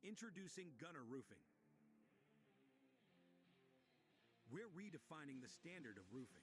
Introducing Gunner Roofing. We're redefining the standard of roofing.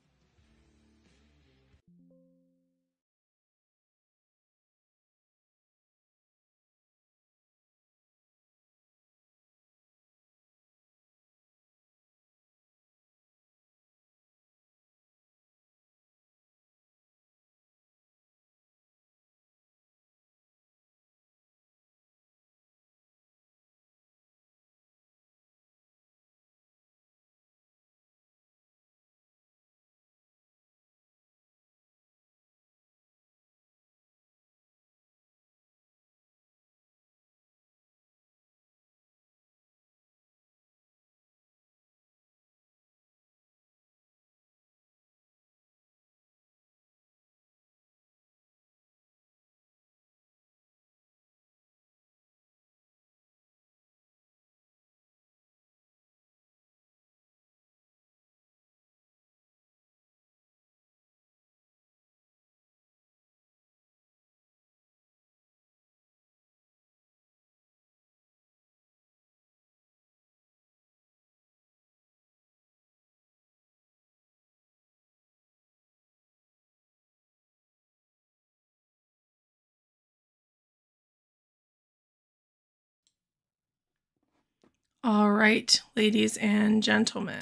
All right, ladies and gentlemen.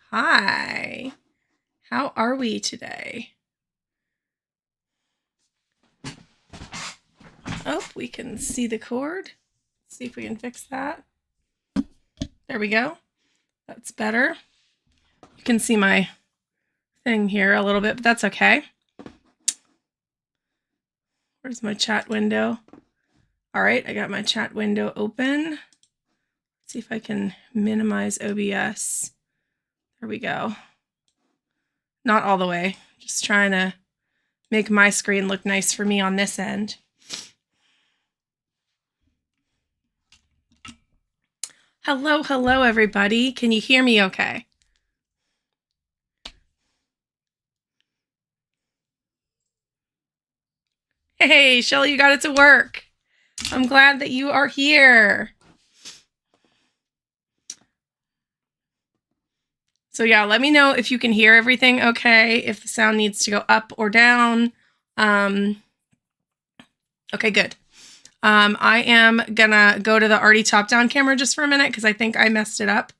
Hi. How are we today? Oh, we can see the cord. Let's see if we can fix that. There we go. That's better. You can see my thing here a little bit, but that's okay. Where's my chat window? All right, I got my chat window open. See if I can minimize OBS. There we go. Not all the way. Just trying to make my screen look nice for me on this end. Hello, hello, everybody. Can you hear me okay? Hey, Shelly, you got it to work. I'm glad that you are here. So yeah, let me know if you can hear everything okay, if the sound needs to go up or down. Okay, good. I am gonna go to the already top-down camera just for a minute because I think I messed it up.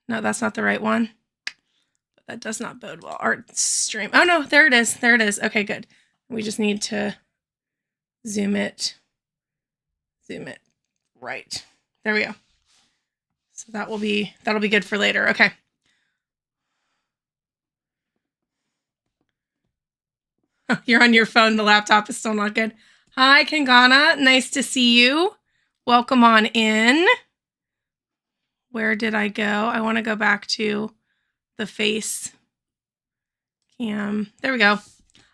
No, that's not the right one. But that does not bode well. Art stream. Oh no, there it is. There it is. Okay, good. We just need to zoom it. Right. There we go. So that'll be good for later. Okay. You're on your phone. The laptop is still not good. Hi, Kangana. Nice to see you. Welcome on in. Where did I go? I want to go back to the face cam. There we go.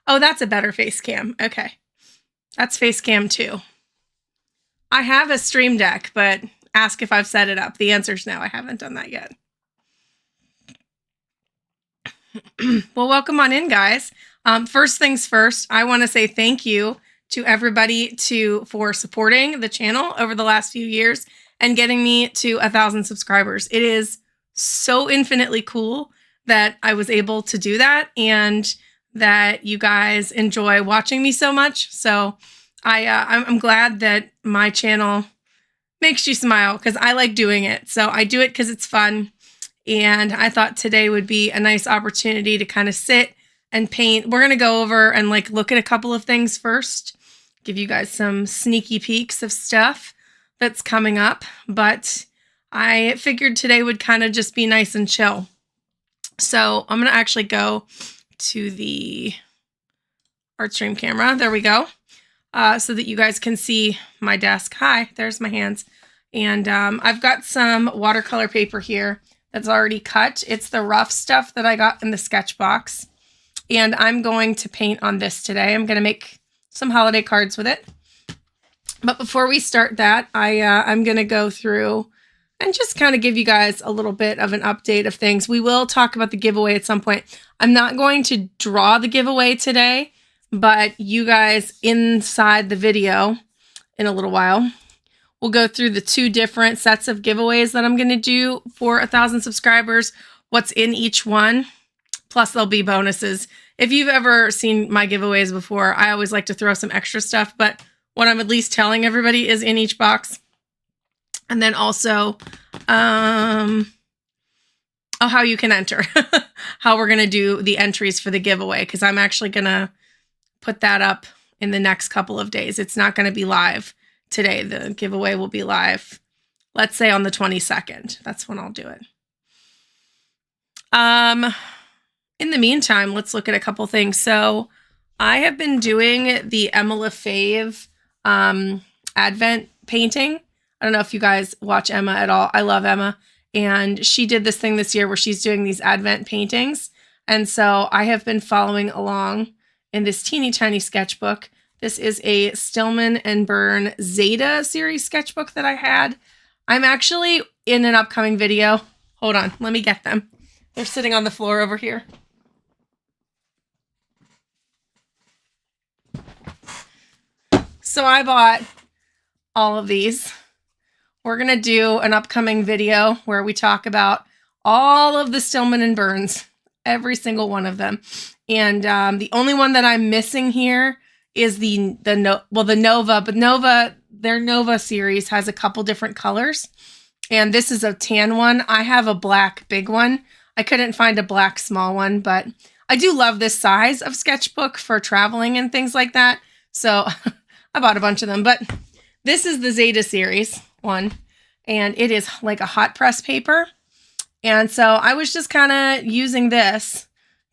Oh, that's a better face cam. Okay. That's face cam 2. I have a Stream Deck, but ask if I've set it up. The answer is no. I haven't done that yet. Well, welcome on in, guys. First things first, I want to say thank you to everybody for supporting the channel over the last few years and getting me to 1,000 subscribers. It is so infinitely cool that I was able to do that and that you guys enjoy watching me so much. So I'm glad that my channel makes you smile because I like doing it. So I do it because it's fun. And I thought today would be a nice opportunity to kind of sit and paint. We're going to go over and look at a couple of things first, give you guys some sneaky peeks of stuff that's coming up. But I figured today would kind of just be nice and chill. So I'm going to actually go to the ArtStream camera. There we go. So that you guys can see my desk. Hi, there's my hands. And I've got some watercolor paper here that's already cut. It's the rough stuff that I got in the sketch box. And I'm going to paint on this today. I'm going to make some holiday cards with it. But before we start that, I'm going to go through and just kind of give you guys a little bit of an update of things. We will talk about the giveaway at some point. I'm not going to draw the giveaway today, but you guys inside the video in a little while We'll go through the 2 different sets of giveaways that I'm going to do for 1,000 subscribers, what's in each one, plus there'll be bonuses. If you've ever seen my giveaways before, I always like to throw some extra stuff, but what I'm at least telling everybody is in each box. And then also, how you can enter, how we're going to do the entries for the giveaway, because I'm actually going to put that up in the next couple of days. It's not going to be live today. The giveaway will be live, let's say on the 22nd. That's when I'll do it. In the meantime, let's look at a couple things. So I have been doing the Emma LaFave Advent painting. I don't know if you guys watch Emma at all. I love Emma. And she did this thing this year where she's doing these Advent paintings. And so I have been following along in this teeny tiny sketchbook. This is a Stillman and Byrne Zeta series sketchbook that I had. I'm actually in an upcoming video. Hold on, let me get them. They're sitting on the floor over here. So I bought all of these. We're going to do an upcoming video where we talk about all of the Stillman and Byrnes, every single one of them. And the only one that I'm missing here is the Nova, but their Nova series has a couple different colors. And this is a tan one. I have a black big one. I couldn't find a black small one, but I do love this size of sketchbook for traveling and things like that. So I bought a bunch of them, but this is the Zeta series one, and it is like a hot press paper. And so I was just kind of using this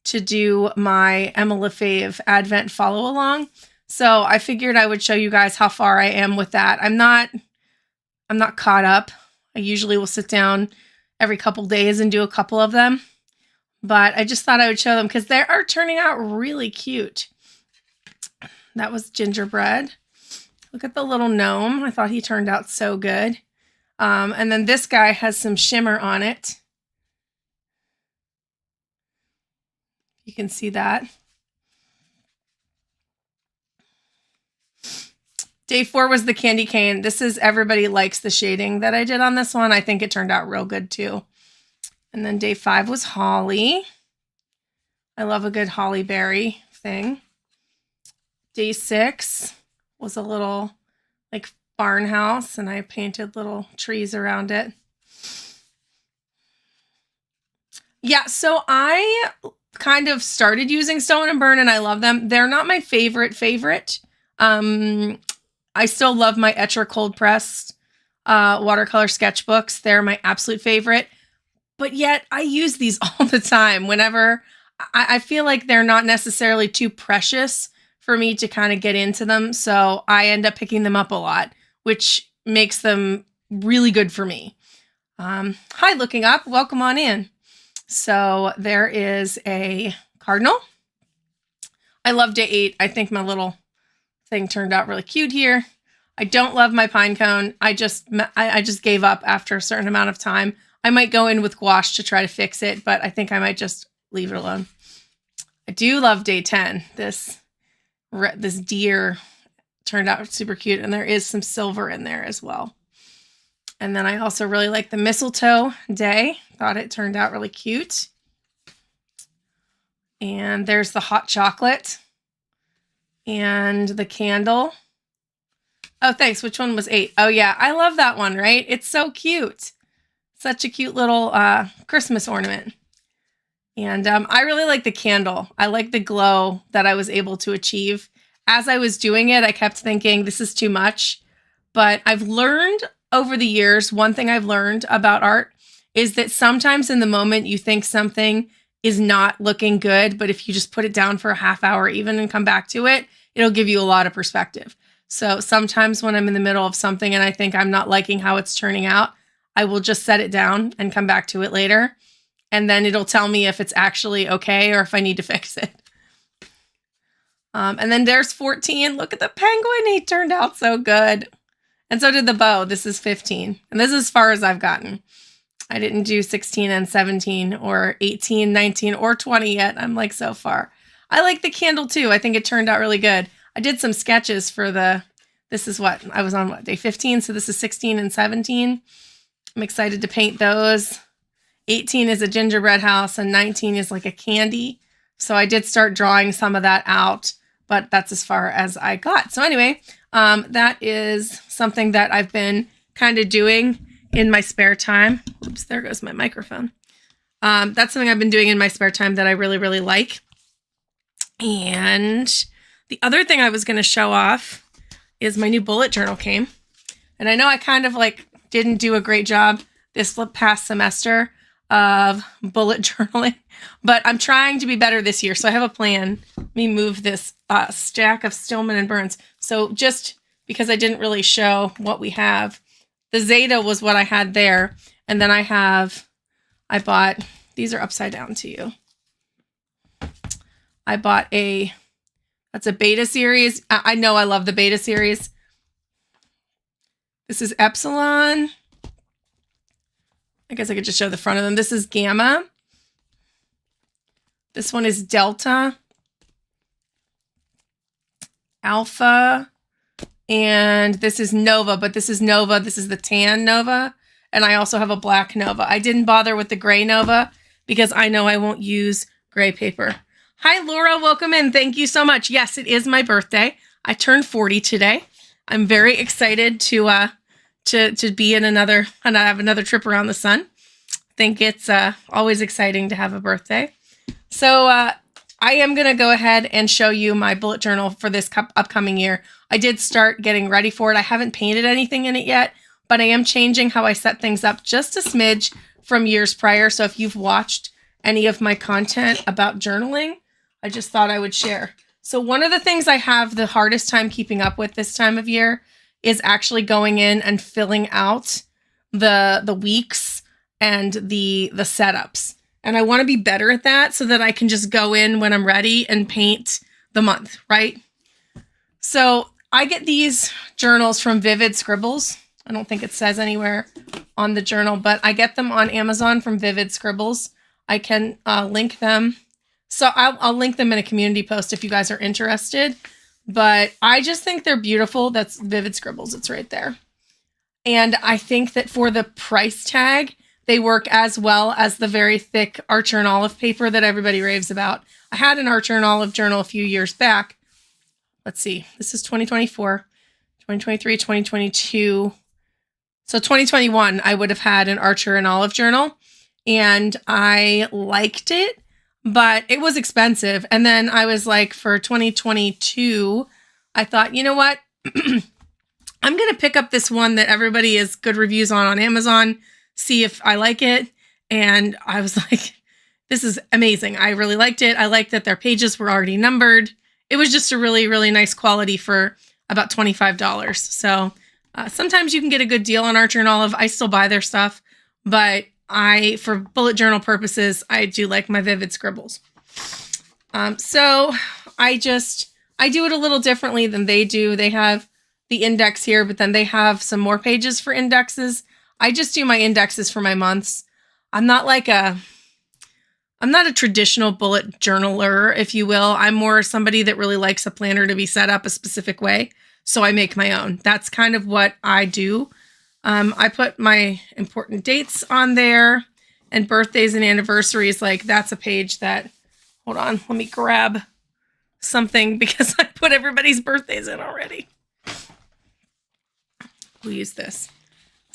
to do my Emma LaFave Advent follow along. So I figured I would show you guys how far I am with that. I'm not caught up. I usually will sit down every couple days and do a couple of them, but I just thought I would show them because they are turning out really cute. That was gingerbread. Look at the little gnome. I thought he turned out so good. And then this guy has some shimmer on it. You can see that. Day 4 was the candy cane. This is Everybody Likes the shading that I did on this one. I think it turned out real good too. And then day 5 was holly. I love a good holly berry thing. Day 6 was a little like farmhouse, and I painted little trees around it. Yeah, so I kind of started using Stone and Byrne, and I love them. They're not my favorite. I still love my Etcher cold pressed watercolor sketchbooks. They're my absolute favorite. But yet I use these all the time whenever I feel like they're not necessarily too precious for me to kind of get into them. So I end up picking them up a lot, which makes them really good for me. Hi, looking up. Welcome on in. So there is a cardinal. I love day 8. I think my little thing turned out really cute here. I don't love my pine cone. I just gave up after a certain amount of time. I might go in with gouache to try to fix it, but I think I might just leave it alone. I do love day 10. This deer turned out super cute, and there is some silver in there as well. And then I also really like the mistletoe day. Thought it turned out really cute. And there's the hot chocolate and the candle. Oh, thanks. Which one was 8? Oh, yeah. I love that one, right? It's so cute. Such a cute little Christmas ornament. And I really like the candle. I like the glow that I was able to achieve. As I was doing it, I kept thinking, this is too much. But I've learned over the years, one thing I've learned about art is that sometimes in the moment you think something is not looking good, but if you just put it down for a half hour even and come back to it, it'll give you a lot of perspective. So sometimes when I'm in the middle of something and I think I'm not liking how it's turning out, I will just set it down and come back to it later. And then it'll tell me if it's actually okay or if I need to fix it. And then there's 14. Look at the penguin. He turned out so good. And so did the bow. This is 15. And this is as far as I've gotten. I didn't do 16 and 17 or 18, 19 or 20 yet. I'm like so far. I like the candle too. I think it turned out really good. I did some sketches for the This is what I was on, day 15. So this is 16 and 17. I'm excited to paint those. 18 is a gingerbread house and 19 is like a candy. So I did start drawing some of that out, but that's as far as I got. So anyway, that is something that I've been kind of doing in my spare time. Oops, there goes my microphone. That's something I've been doing in my spare time that I really, really like. And the other thing I was going to show off is my new bullet journal came. And I know I kind of like didn't do a great job this past semester of bullet journaling, but I'm trying to be better this year. So I have a plan. Let me move this stack of Stillman and Burns. So just because I didn't really show what we have, the Zeta was what I had there. And then I bought, these are upside down to you. I bought that's a beta series. I know I love the beta series. This is Epsilon. I guess I could just show the front of them. This is Gamma. This one is Delta. Alpha. And this is Nova, but this is Nova. This is the tan Nova. And I also have a black Nova. I didn't bother with the gray Nova because I know I won't use gray paper. Hi, Laura. Welcome in. Thank you so much. Yes, it is my birthday. I turned 40 today. I'm very excited to be in have another trip around the sun. I think it's always exciting to have a birthday. So I am going to go ahead and show you my bullet journal for this upcoming year. I did start getting ready for it. I haven't painted anything in it yet, but I am changing how I set things up just a smidge from years prior. So if you've watched any of my content about journaling, I just thought I would share. So one of the things I have the hardest time keeping up with this time of year is actually going in and filling out the weeks and the setups. And I want to be better at that so that I can just go in when I'm ready and paint the month, right? So I get these journals from Vivid Scribbles. I don't think it says anywhere on the journal, but I get them on Amazon from Vivid Scribbles. I can link them. So I'll link them in a community post if you guys are interested. But I just think they're beautiful. That's Vivid Scribbles. It's right there. And I think that for the price tag, they work as well as the very thick Archer and Olive paper that everybody raves about. I had an Archer and Olive journal a few years back. Let's see. This is 2024, 2023, 2022. So 2021, I would have had an Archer and Olive journal. And I liked it, but it was expensive. And then I was like, for 2022, I thought, you know what? I'm going to pick up this one that everybody has good reviews on Amazon, see if I like it. And I was like, this is amazing. I really liked it. I liked that their pages were already numbered. It was just a really, really nice quality for about $25. So sometimes you can get a good deal on Archer and Olive. I still buy their stuff, but for bullet journal purposes, I do like my Vivid Scribbles. So I do it a little differently than they do. They have the index here, but then they have some more pages for indexes. I just do my indexes for my months. I'm not a traditional bullet journaler, if you will. I'm more somebody that really likes a planner to be set up a specific way. So I make my own. That's kind of what I do. I put my important dates on there and birthdays and anniversaries. Like that's a page that, hold on, let me grab something because I put everybody's birthdays in already. We'll use this.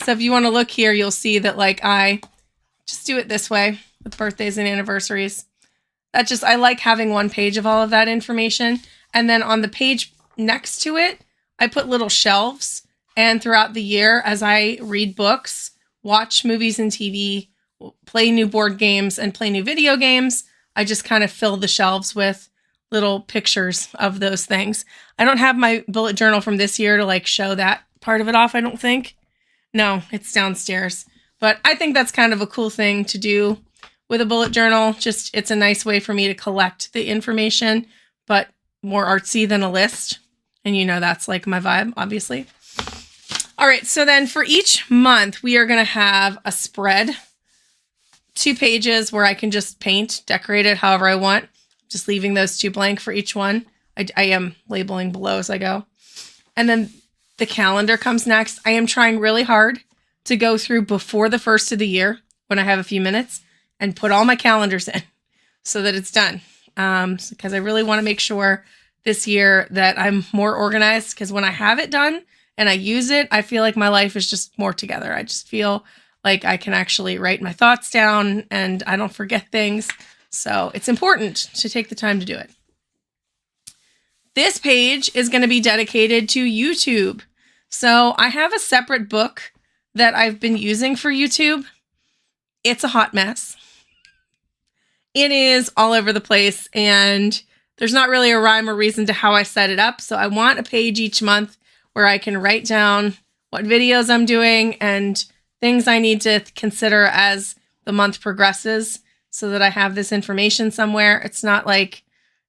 So if you want to look here, you'll see that like I just do it this way with birthdays and anniversaries. I like having one page of all of that information. And then on the page next to it, I put little shelves. And throughout the year, as I read books, watch movies and TV, play new board games, and play new video games, I just kind of fill the shelves with little pictures of those things. I don't have my bullet journal from this year to like show that part of it off, I don't think. No, it's downstairs. But I think that's kind of a cool thing to do with a bullet journal. Just, it's a nice way for me to collect the information, but more artsy than a list. And you know that's like my vibe, obviously. All right, so then for each month, we are going to have a spread, 2 pages where I can just paint, decorate it however I want, just leaving those 2 blank for each one. I am labeling below as I go. And then the calendar comes next. I am trying really hard to go through before the first of the year when I have a few minutes and put all my calendars in so that it's done. Because I really want to make sure this year that I'm more organized, because when I have it done and I use it, I feel like my life is just more together. I just feel like I can actually write my thoughts down and I don't forget things. So it's important to take the time to do it. This page is going to be dedicated to YouTube. So I have a separate book that I've been using for YouTube. It's a hot mess. It is all over the place, and there's not really a rhyme or reason to how I set it up. So I want a page each month where I can write down what videos I'm doing and things I need to consider as the month progresses so that I have this information somewhere. It's not like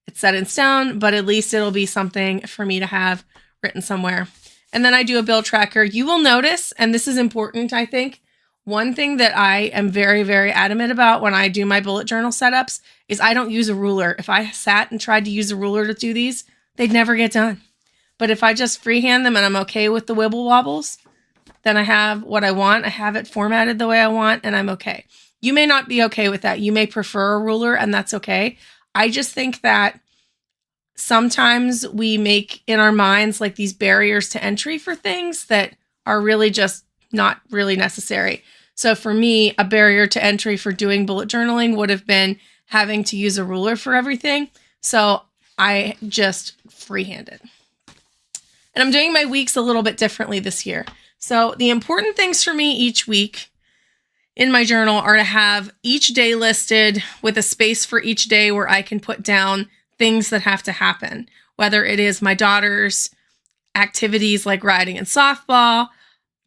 it's set in stone, but at least it'll be something for me to have written somewhere. And then I do a bill tracker. You will notice, and this is important, I think, one thing that I am very, very adamant about when I do my bullet journal setups is I don't use a ruler. If I sat and tried to use a ruler to do these, they'd never get done. But if I just freehand them and I'm okay with the wibble wobbles, then I have what I want. I have it formatted the way I want, and I'm okay. You may not be okay with that. You may prefer a ruler, and that's okay. I just think that sometimes we make in our minds like these barriers to entry for things that are really just not really necessary. So for me, a barrier to entry for doing bullet journaling would have been having to use a ruler for everything. So I just freehanded. And I'm doing my weeks a little bit differently this year. So the important things for me each week in my journal are to have each day listed with a space for each day where I can put down things that have to happen, whether it is my daughter's activities like riding and softball,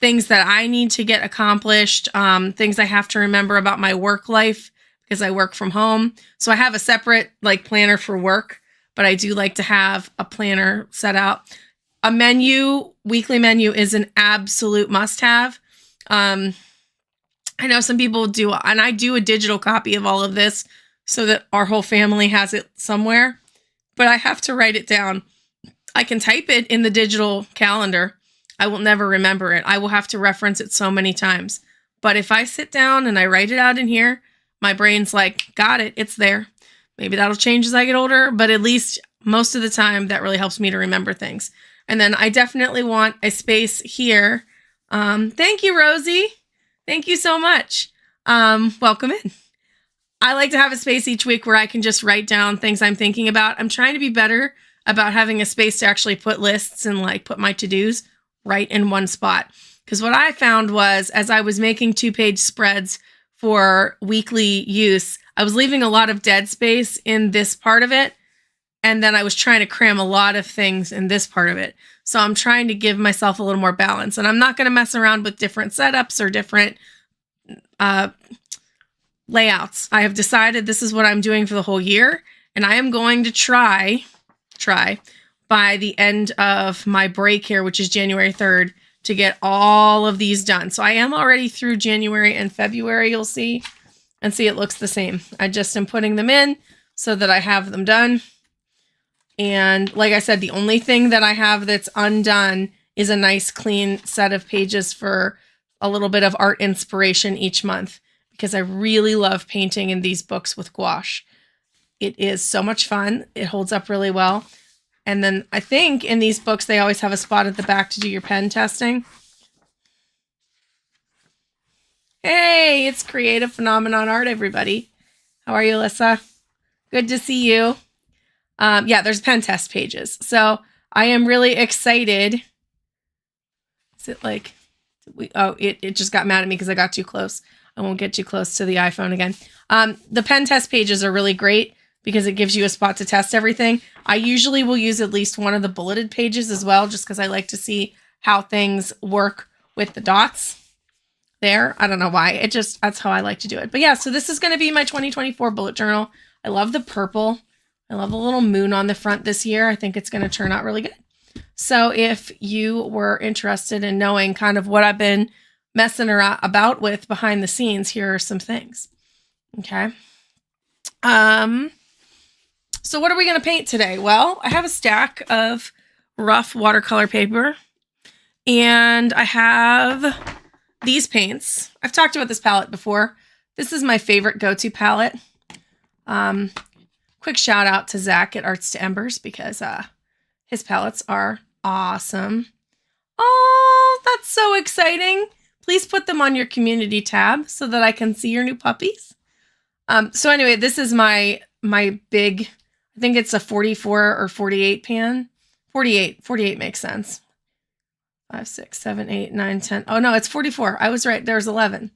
things that I need to get accomplished, things I have to remember about my work life because I work from home. So I have a separate like planner for work, but I do like to have a planner set out. A menu, weekly menu is an absolute must-have. I know some people do, and I do a digital copy of all of this so that our whole family has it somewhere, but I have to write it down. I can type it in the digital calendar. I will never remember it. I will have to reference it so many times. But if I sit down and I write it out in here, my brain's like, got it, it's there. Maybe that'll change as I get older, but at least most of the time that really helps me to remember things. And then I definitely want a space here. Thank you, Rosie. Thank you so much. Welcome in. I like to have a space each week where I can just write down things I'm thinking about. I'm trying to be better about having a space to actually put lists and like put my to-dos right in one spot. Because what I found was as I was making 2-page spreads for weekly use, I was leaving a lot of dead space in this part of it. And then I was trying to cram a lot of things in this part of it. So I'm trying to give myself a little more balance. And I'm not going to mess around with different setups or different layouts. I have decided this is what I'm doing for the whole year. And I am going to try by the end of my break here, which is January 3rd, to get all of these done. So I am already through January and February, you'll see. And see, it looks the same. I just am putting them in so that I have them done. And like I said, the only thing that I have that's undone is a nice clean set of pages for a little bit of art inspiration each month, because I really love painting in these books with gouache. It is so much fun. It holds up really well. And then I think in these books, they always have a spot at the back to do your pen testing. Hey, it's Creative Phenomenon Art, everybody. How are you, Alyssa? Good to see you. Yeah, there's pen test pages. So I am really excited. Is it like, it just got mad at me because I got too close. I won't get too close to the iPhone again. The pen test pages are really great because it gives you a spot to test everything. I usually will use at least one of the bulleted pages as well, just because I like to see how things work with the dots there. I don't know why. That's how I like to do it. But yeah, so this is going to be my 2024 bullet journal. I love the purple. I love the little moon on the front this year. I think it's going to turn out really good. So if you were interested in knowing kind of what I've been messing around about with behind the scenes, here are some things. Okay. So what are we going to paint today? Well, I have a stack of rough watercolor paper, And I have these paints. I've talked about this palette before. This is my favorite go-to palette. Quick shout out to Zach at Arts to Embers because his palettes are awesome. Oh, that's so exciting. Please put them on your community tab so that I can see your new puppies. So anyway, this is my big, I think it's a 44 or 48 pan. 48 makes sense. 5, 6, 7, 8, 9, 10. Oh no, it's 44. I was right. There's 11.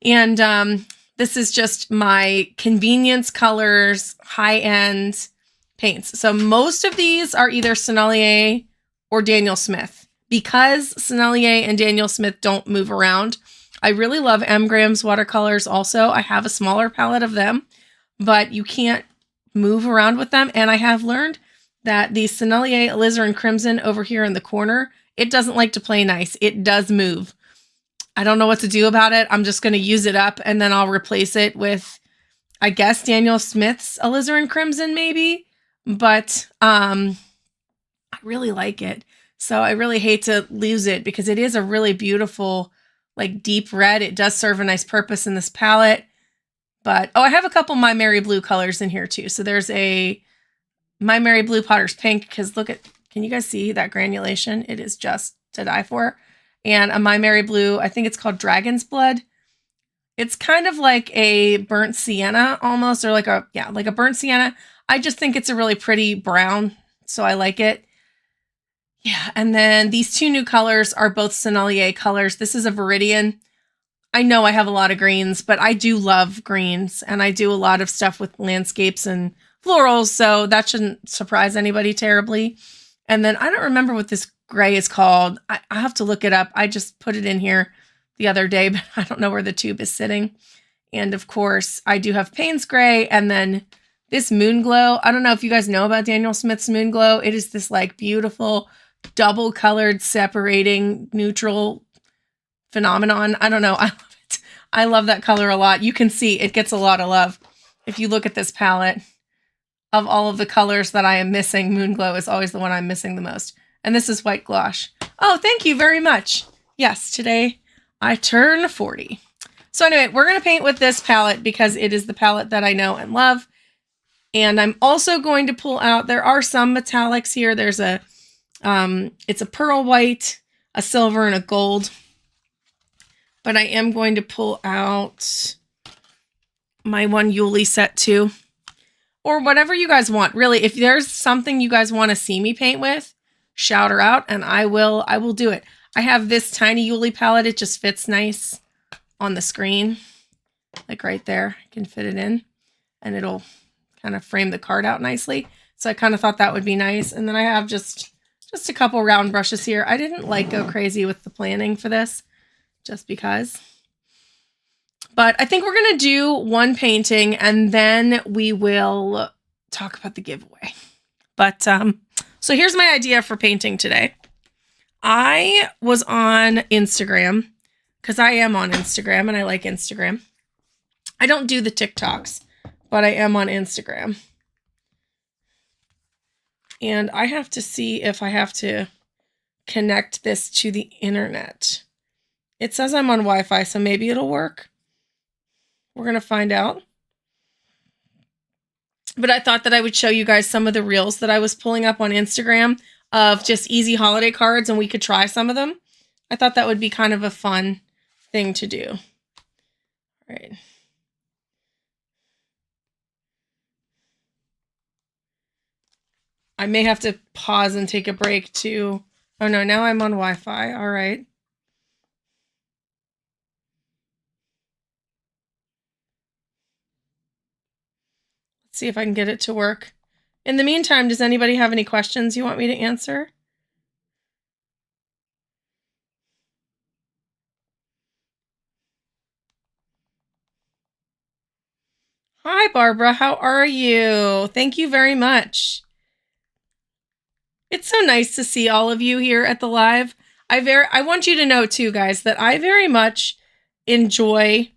And this is just my convenience colors, high-end paints. So most of these are either Sennelier or Daniel Smith. Because Sennelier and Daniel Smith don't move around, I really love M. Graham's watercolors also. I have a smaller palette of them, but you can't move around with them. And I have learned that the Sennelier Alizarin Crimson over here in the corner, it doesn't like to play nice. It does move. I don't know what to do about it. I'm just going to use it up and then I'll replace it with, I guess, Daniel Smith's Alizarin Crimson maybe. But I really like it. So I really hate to lose it because it is a really beautiful, like deep red. It does serve a nice purpose in this palette. But, oh, I have a couple My Mary Blue colors in here too. So there's a My Mary Blue Potter's Pink because look at, can you guys see that granulation? It is just to die for. And a My Mary Blue, I think it's called Dragon's Blood. It's kind of like a burnt sienna almost, or like a burnt sienna. I just think it's a really pretty brown, so I like it. Yeah, and then these two new colors are both Sennelier colors. This is a Viridian. I know I have a lot of greens, but I do love greens, and I do a lot of stuff with landscapes and florals, so that shouldn't surprise anybody terribly. And then I don't remember what this gray is called. I have to look it up. I just put it in here the other day, but I don't know where the tube is sitting. And of course, I do have Payne's Gray, and then this Moon Glow. I don't know if you guys know about Daniel Smith's Moon Glow. It is this like beautiful double colored separating neutral phenomenon. I don't know. I love it. I love that color a lot. You can see it gets a lot of love. If you look at this palette, of all of the colors that I am missing, Moon Glow is always the one I'm missing the most. And this is White Gouache. Oh, thank you very much. Yes, today I turn 40. So anyway, we're going to paint with this palette because it is the palette that I know and love. And I'm also going to pull out, there are some metallics here. There's a, it's a pearl white, a silver, and a gold. But I am going to pull out my one Yuli set too. Or whatever you guys want. Really, if there's something you guys want to see me paint with, shout her out and I will do it. I have this tiny Yuli palette. It just fits nice on the screen. Like right there. I can fit it in and it'll kind of frame the card out nicely. So I kind of thought that would be nice. And then I have just a couple round brushes here. I didn't like go crazy with the planning for this just because. But I think we're going to do one painting and then we will talk about the giveaway. But so here's my idea for painting today. I was on Instagram because I am on Instagram and I like Instagram. I don't do the TikToks, but I am on Instagram. And I have to see if I have to connect this to the internet. It says I'm on Wi-Fi, so maybe it'll work. We're going to find out. But I thought that I would show you guys some of the reels that I was pulling up on Instagram of just easy holiday cards, and we could try some of them. I thought that would be kind of a fun thing to do. All right. I may have to pause and take a break too. Oh no, now I'm on Wi-Fi. All right. Let's see if I can get it to work. In the meantime, does anybody have any questions you want me to answer? Hi, Barbara. How are you? Thank you very much. It's so nice to see all of you here at the live. I want you to know too, guys, that I very much enjoy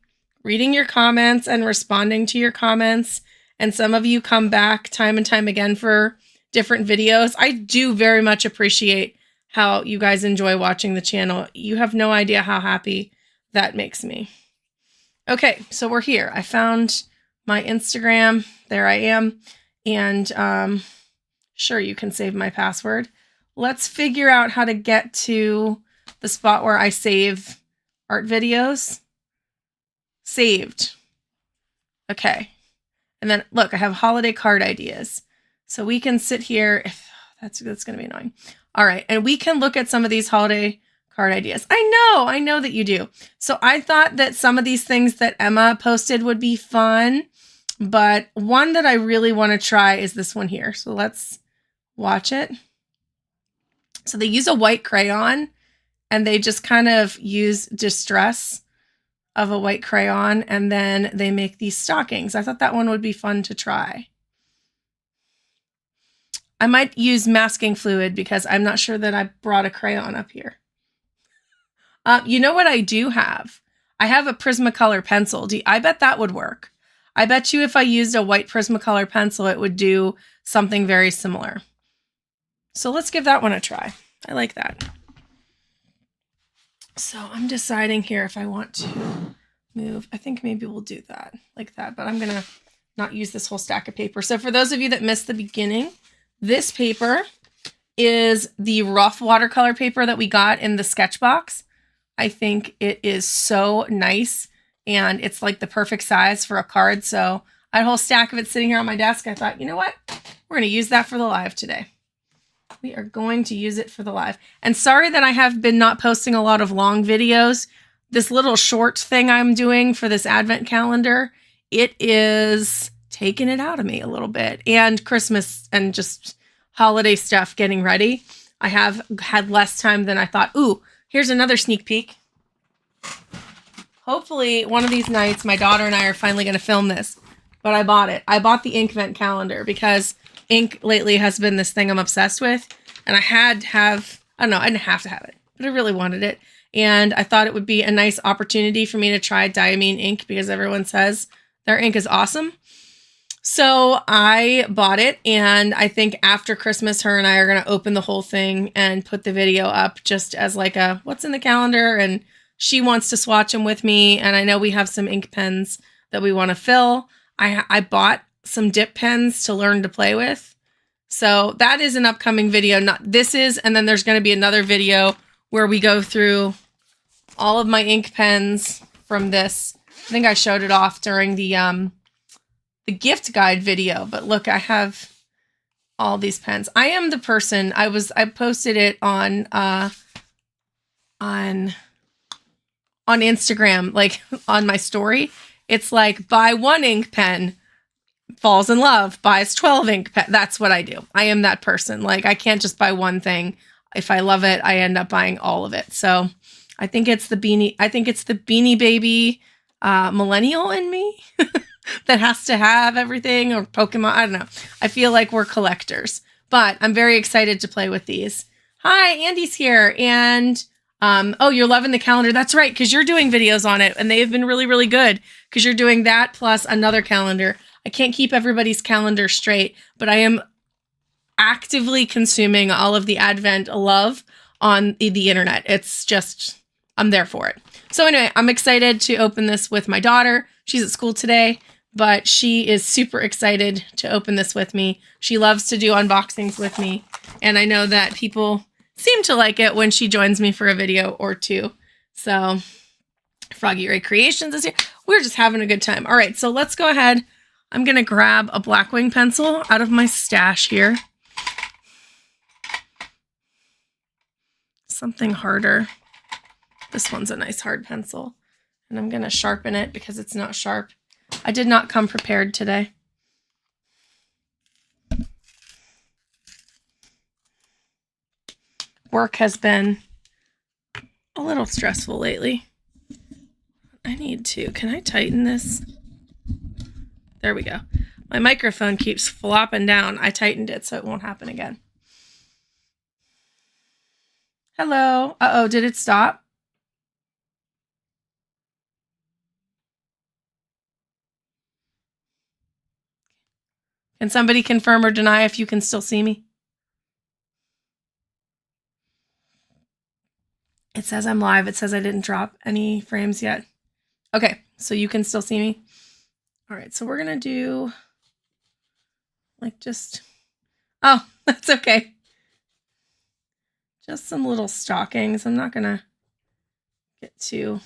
reading your comments and responding to your comments. And some of you come back time and time again for different videos. I do very much appreciate how you guys enjoy watching the channel. You have no idea how happy that makes me. Okay, so we're here. I found my Instagram. There I am. And sure, you can save my password. Let's figure out how to get to the spot where I save art videos. Saved. Okay. And then look, I have holiday card ideas. So we can sit here. That's going to be annoying. All right. And we can look at some of these holiday card ideas. I know that you do. So I thought that some of these things that Emma posted would be fun, but one that I really want to try is this one here. So let's watch it. So they use a white crayon and they just kind of use distress of a white crayon, and then they make these stockings. I thought that one would be fun to try. I might use masking fluid because I'm not sure that I brought a crayon up here. You know what I do have? I have a Prismacolor pencil. I bet that would work. I bet you if I used a white Prismacolor pencil, it would do something very similar. So let's give that one a try. I like that. So I'm deciding here if I want to move. I think maybe we'll do that like that, but I'm going to not use this whole stack of paper. So for those of you that missed the beginning, this paper is the rough watercolor paper that we got in the sketch box. I think it is so nice and it's like the perfect size for a card. So I had a whole stack of it sitting here on my desk. I thought, you know what? We're going to use that for the live today. We are going to use it for the live. And sorry that I have been not posting a lot of long videos. This little short thing I'm doing for this advent calendar, it is taking it out of me a little bit. And Christmas and just holiday stuff getting ready. I have had less time than I thought. Ooh, here's another sneak peek. Hopefully one of these nights, my daughter and I are finally going to film this. But I bought it. I bought the Inkvent calendar because ink lately has been this thing I'm obsessed with. And I had to have, I don't know, I didn't have to have it, but I really wanted it. And I thought it would be a nice opportunity for me to try Diamine ink because everyone says their ink is awesome. So I bought it, and I think after Christmas, her and I are going to open the whole thing and put the video up just as like a what's in the calendar. And she wants to swatch them with me. And I know we have some ink pens that we want to fill. I bought some dip pens to learn to play with. So that is an upcoming video. And then there's going to be another video where we go through all of my ink pens from this. I think I showed it off during the gift guide video, but look, I have all these pens. I am the person, I posted it on Instagram, like on my story. It's like buy one ink pen, falls in love, buys 12 ink pen. That's what I do. I am that person. Like I can't just buy one thing. If I love it, I end up buying all of it. So I think it's the Beanie Baby millennial in me that has to have everything, or Pokemon. I don't know. I feel like we're collectors, but I'm very excited to play with these. Hi, Andy's here. And oh, you're loving the calendar. That's right, because you're doing videos on it, and they have been really, really good because you're doing that plus another calendar. I can't keep everybody's calendar straight, but I am actively consuming all of the Advent love on the internet. It's just, I'm there for it. So anyway, I'm excited to open this with my daughter. She's at school today, but she is super excited to open this with me. She loves to do unboxings with me, and I know that people seem to like it when she joins me for a video or two. So Froggy Ray Creations is here. We're just having a good time. All right, so let's go ahead. I'm going to grab a Blackwing pencil out of my stash here. Something harder. This one's a nice hard pencil. And I'm going to sharpen it because it's not sharp. I did not come prepared today. Work has been a little stressful lately. I need to. Can I tighten this? There we go. My microphone keeps flopping down. I tightened it so it won't happen again. Hello. Uh-oh, did it stop? Can somebody confirm or deny if you can still see me? It says I'm live. It says I didn't drop any frames yet. Okay, so you can still see me. All right, so we're gonna do like just, oh, that's okay. Just some little stockings. I'm not gonna get too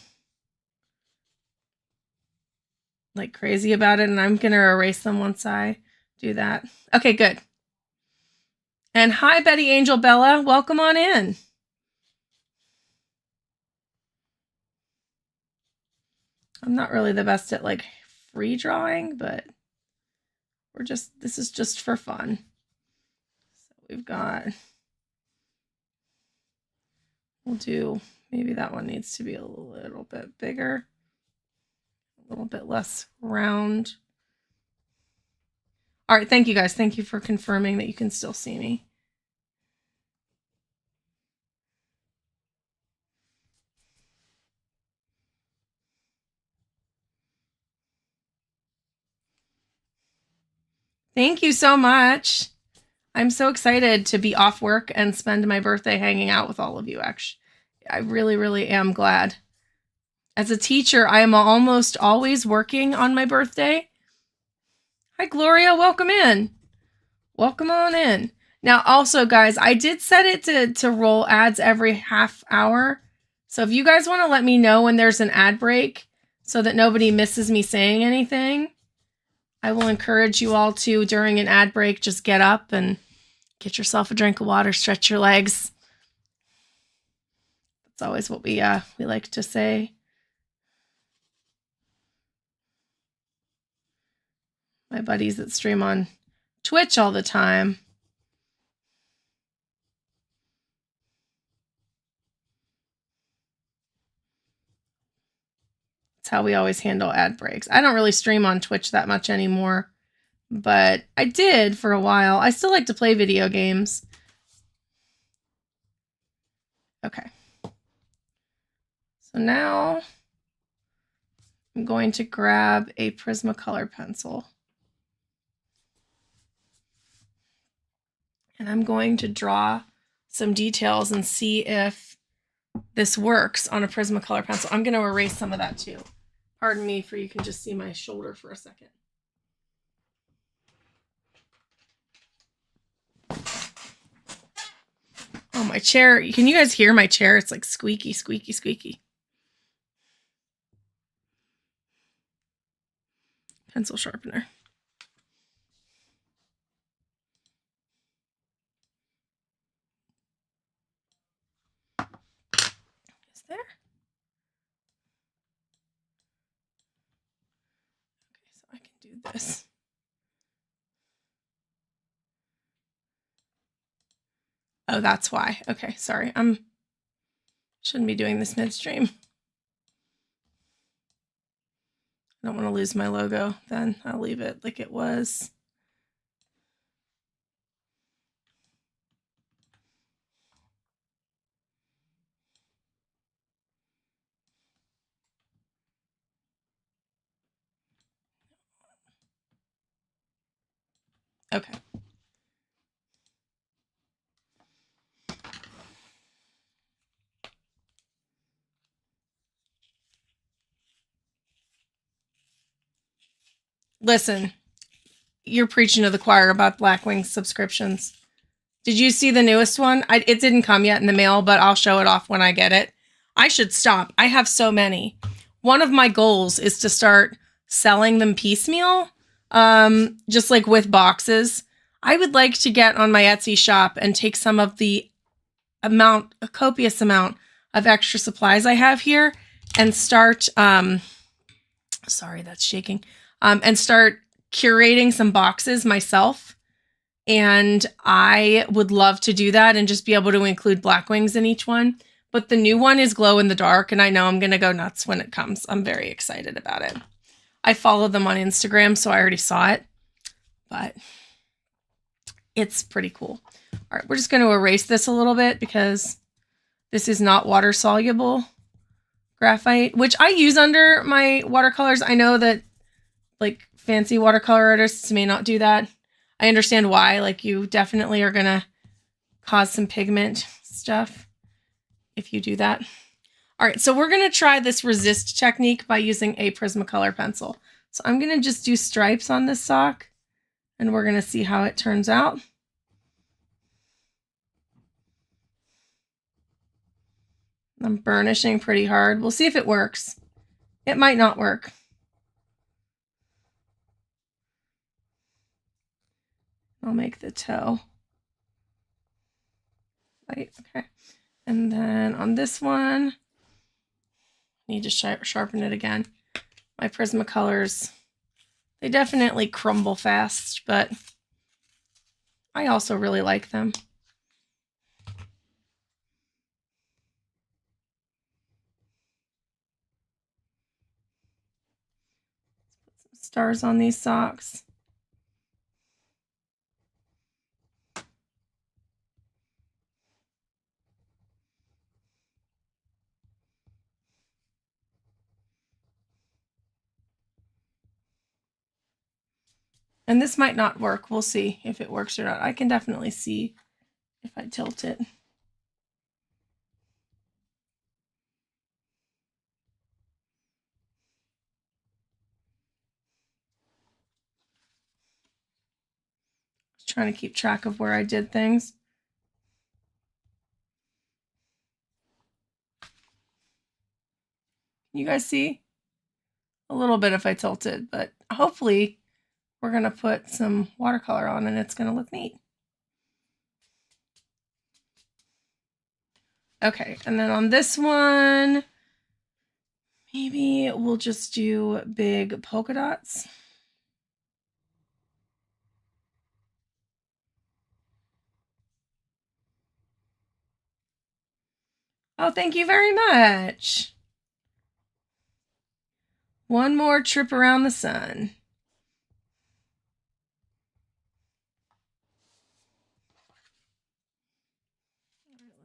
like crazy about it, and I'm gonna erase them once I do that. Okay, good. And hi, Betty Angel Bella. Welcome on in. I'm not really the best at like free drawing, but this is just for fun. So we've got, we'll do, maybe that one needs to be a little bit bigger, a little bit less round. All right, thank you guys. Thank you for confirming that you can still see me. Thank you so much. I'm so excited to be off work and spend my birthday hanging out with all of you, actually. I really, really am glad. As a teacher, I am almost always working on my birthday. Hi, Gloria. Welcome in. Welcome on in. Now, also, guys, I did set it to roll ads every half hour. So if you guys want to let me know when there's an ad break so that nobody misses me saying anything, I will encourage you all to, during an ad break, just get up and get yourself a drink of water, stretch your legs. That's always what we like to say. My buddies that stream on Twitch all the time. That's how we always handle ad breaks. I don't really stream on Twitch that much anymore, but I did for a while. I still like to play video games. Okay. So now I'm going to grab a Prismacolor pencil. And I'm going to draw some details and see if this works on a Prismacolor pencil. I'm going to erase some of that too. Pardon me for you can just see my shoulder for a second. Oh, my chair. Can you guys hear my chair? It's like squeaky, squeaky, squeaky. Pencil sharpener. Is there? Okay, so I can do this. Oh, that's why. Okay, sorry. Shouldn't be doing this midstream. I don't want to lose my logo. Then I'll leave it like it was. Okay. Listen, you're preaching to the choir about Blackwing subscriptions. Did you see the newest one? It didn't come yet in the mail, but I'll show it off when I get it. I should stop. I have so many. One of my goals is to start selling them piecemeal, just like with boxes. I would like to get on my Etsy shop and take some of the a copious amount of extra supplies I have here and start, sorry, that's shaking, and start curating some boxes myself. And I would love to do that and just be able to include Blackwings in each one. But the new one is glow in the dark, and I know I'm going to go nuts when it comes. I'm very excited about it. I follow them on Instagram, so I already saw it. But it's pretty cool. All right, we're just going to erase this a little bit because this is not water-soluble graphite, which I use under my watercolors. I know that, like, fancy watercolor artists may not do that. I understand why. Like, you definitely are going to cause some pigment stuff if you do that. All right, so we're going to try this resist technique by using a Prismacolor pencil. So I'm going to just do stripes on this sock, and we're going to see how it turns out. I'm burnishing pretty hard. We'll see if it works. It might not work. I'll make the toe. Right, okay. And then on this one, I need to sharpen it again. My Prismacolors, they definitely crumble fast, but I also really like them. Let's put some stars on these socks. And this might not work. We'll see if it works or not. I can definitely see if I tilt it. Just trying to keep track of where I did things. You guys see? A little bit if I tilt it, but hopefully we're going to put some watercolor on and it's going to look neat. Okay, and then on this one, maybe we'll just do big polka dots. Oh, thank you very much. One more trip around the sun.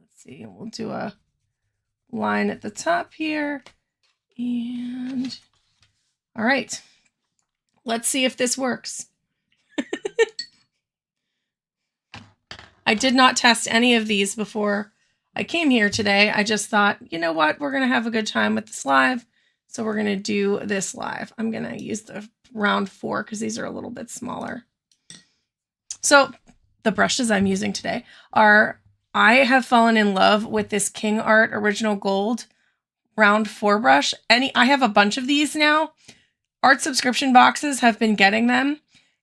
Let's see, we'll do a line at the top here. And all right, let's see if this works. I did not test any of these before I came here today. I just thought, you know what, we're going to have a good time with this live. So we're going to do this live. I'm going to use the round 4 because these are a little bit smaller. So the brushes I'm using today are, I have fallen in love with this King Art Original Gold round 4 brush. I have a bunch of these now. Art subscription boxes have been getting them.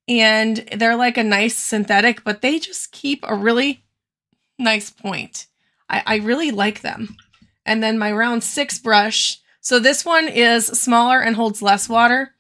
And they're like a nice synthetic, but they just keep a really nice point. I really like them. And then my round 6 brush. So this one is smaller and holds less water.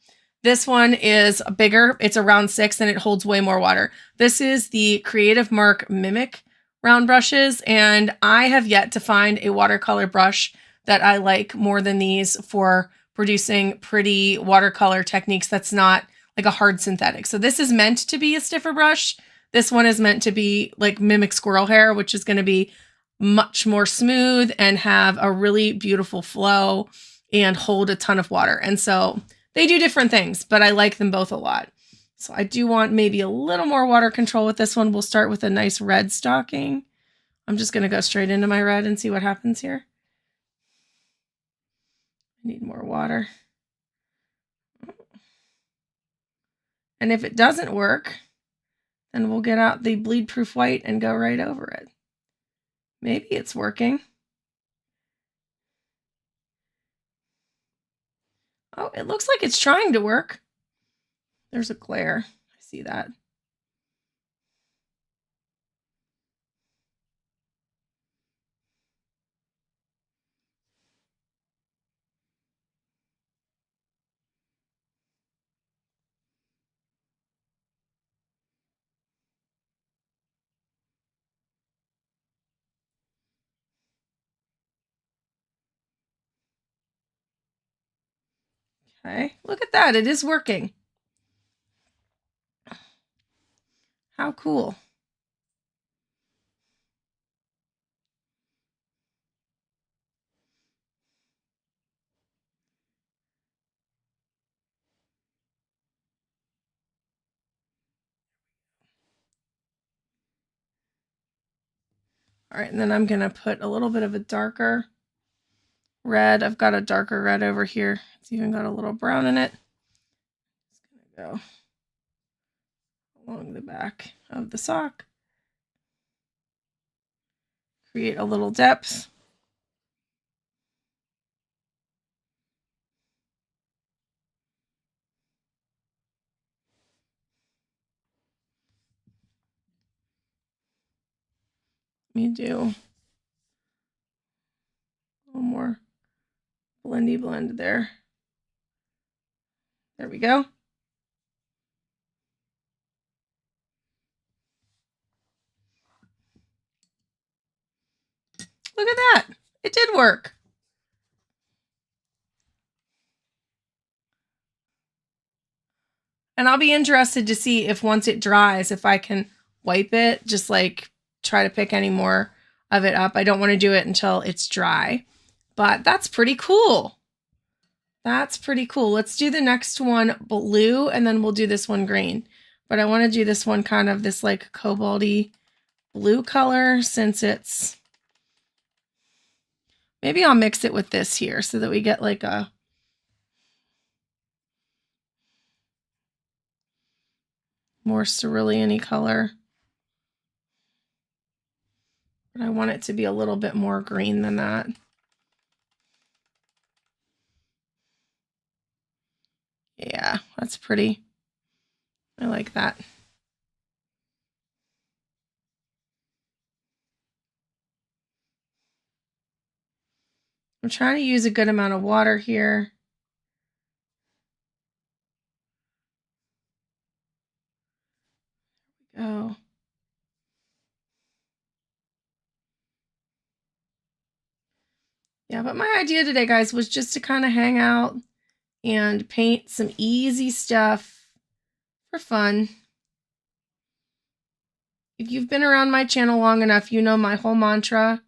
This one is bigger. It's a round 6 and it holds way more water. This is the Creative Mark Mimic round brushes. And I have yet to find a watercolor brush that I like more than these for producing pretty watercolor techniques that's not like a hard synthetic. So this is meant to be a stiffer brush. This one is meant to be like mimic squirrel hair, which is going to be much more smooth and have a really beautiful flow and hold a ton of water. And so they do different things, but I like them both a lot. So I do want maybe a little more water control with this one. We'll start with a nice red stocking. I'm just going to go straight into my red and see what happens here. I need more water. And if it doesn't work, then we'll get out the bleed proof white and go right over it. Maybe it's working. Oh, it looks like it's trying to work. There's a glare. I see that. Okay, look at that. It is working. How cool. All right, and then I'm going to put a little bit of a darker red. I've got a darker red over here. It's even got a little brown in it. It's gonna go along the back of the sock. Create a little depth. Let me do a little more blendy blend there. There we go. Look at that. It did work. And I'll be interested to see if once it dries, if I can wipe it, just like try to pick any more of it up. I don't want to do it until it's dry, but that's pretty cool. That's pretty cool. Let's do the next one blue, and then we'll do this one green. But I want to do this one kind of this like cobalty blue color, since it's, maybe I'll mix it with this here so that we get like a more cerulean-y color. But I want it to be a little bit more green than that. Yeah, that's pretty. I like that. I'm trying to use a good amount of water here. Go. Yeah, but my idea today, guys, was just to kind of hang out and paint some easy stuff for fun. If you've been around my channel long enough, you know my whole mantra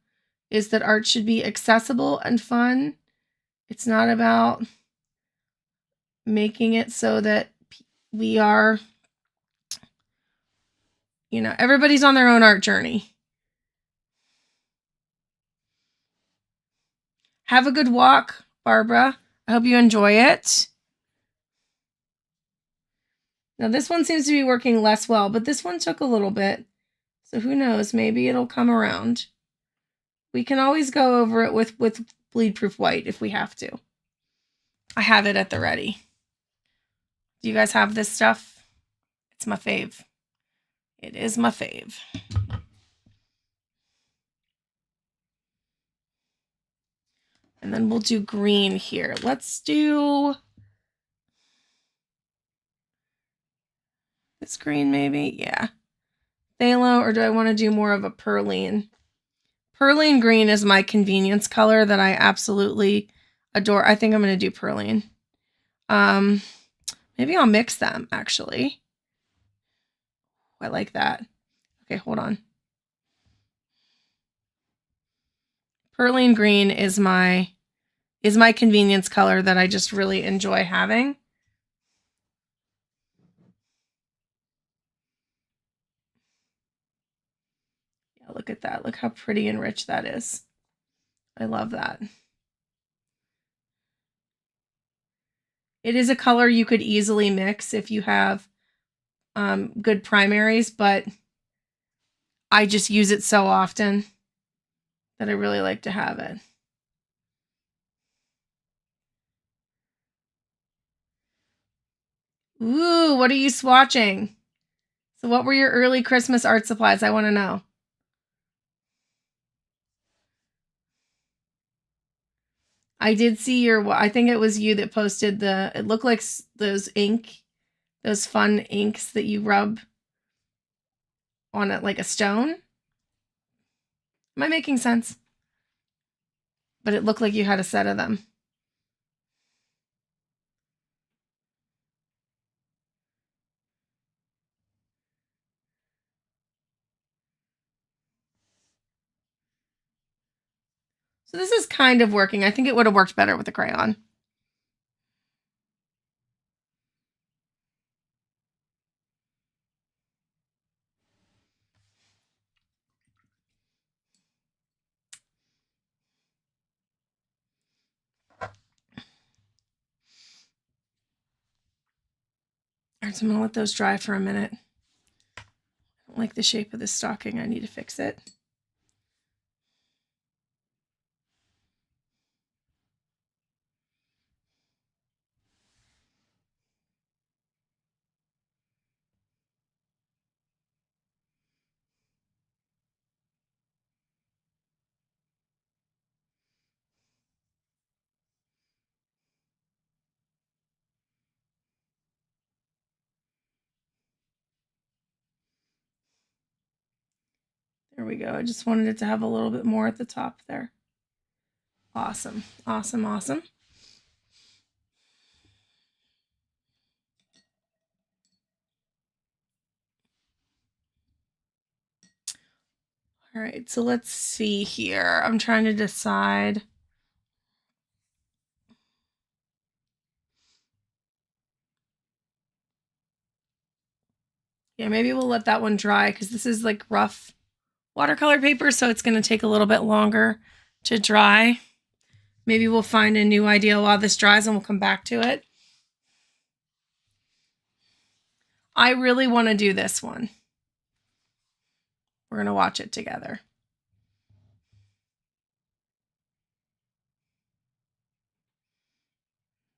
is that art should be accessible and fun. It's not about making it so that we are, you know, everybody's on their own art journey. Have a good walk, Barbara. I hope you enjoy it. Now this one seems to be working less well, but this one took a little bit. So who knows, maybe it'll come around. We can always go over it with bleed proof white if we have to. I have it at the ready. Do you guys have this stuff? It's my fave. It is my fave. And then we'll do green here. Let's do this green maybe. Yeah. Phthalo, or do I want to do more of a perline? Perline green is my convenience color that I absolutely adore. I think I'm going to do perline. Maybe I'll mix them, actually. I like that. Okay, hold on. Perline green is my convenience color that I just really enjoy having. Yeah, look at that. Look how pretty and rich that is. I love that. It is a color you could easily mix if you have good primaries, but I just use it so often that I really like to have it. Ooh, what are you swatching? So what were your early Christmas art supplies? I want to know. I did see your, I think it was you that posted it looked like those fun inks that you rub on it like a stone. Am I making sense? But it looked like you had a set of them. So this is kind of working. I think it would have worked better with a crayon. All right, so I'm going to let those dry for a minute. I don't like the shape of this stocking. I need to fix it. There we go. I just wanted it to have a little bit more at the top there. Awesome, awesome, awesome. All right, so let's see here. I'm trying to decide. Yeah, maybe we'll let that one dry because this is like rough watercolor paper, so it's going to take a little bit longer to dry. Maybe we'll find a new idea while this dries and we'll come back to it. I really want to do this one. We're going to watch it together.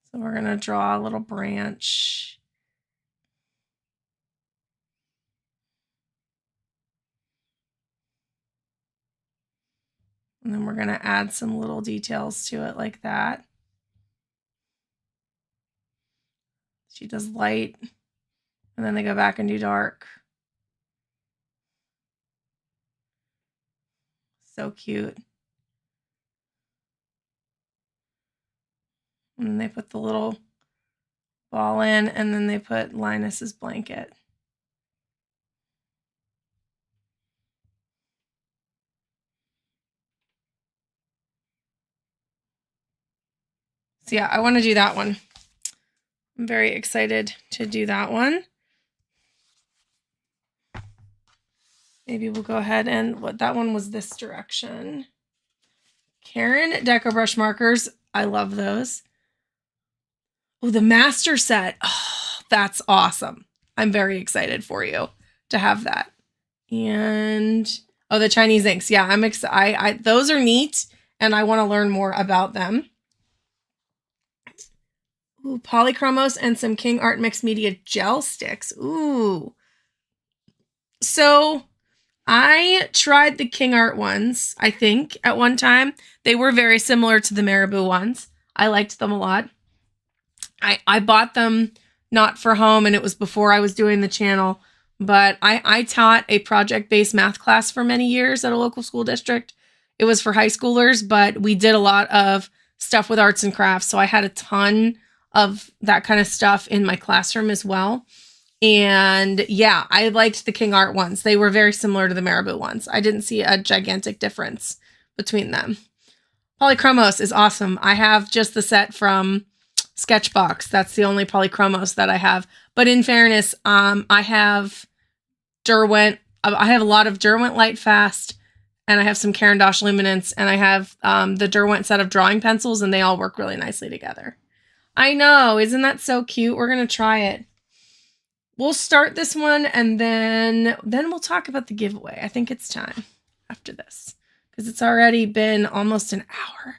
So we're going to draw a little branch. And then we're going to add some little details to it like that. She does light, and then they go back and do dark. So cute. And then they put the little ball in, and then they put Linus's blanket. So yeah, I want to do that one. I'm very excited to do that one. Maybe we'll go ahead and that one was this direction. Karen Deco Brush markers. I love those. Oh, the master set. Oh, that's awesome. I'm very excited for you to have that. And oh, the Chinese inks. Yeah, I'm excited. Those are neat, and I want to learn more about them. Ooh, Polychromos and some King Art Mixed Media gel sticks. Ooh. So I tried the King Art ones, I think, at one time. They were very similar to the Marabou ones. I liked them a lot. I bought them not for home, and it was before I was doing the channel, but I taught a project-based math class for many years at a local school district. It was for high schoolers, but we did a lot of stuff with arts and crafts, so I had a ton of that kind of stuff in my classroom as well. And yeah, I liked the King Art ones. They were very similar to the Marabou ones. I didn't see a gigantic difference between them. Polychromos is awesome. I have just the set from Sketchbox. That's the only Polychromos that I have. But in fairness, I have Derwent. I have a lot of Derwent Lightfast, and I have some Caran d'Ache Luminance, and I have the Derwent set of drawing pencils, and they all work really nicely together. I know. Isn't that so cute? We're going to try it. We'll start this one, and then we'll talk about the giveaway. I think it's time after this because it's already been almost an hour.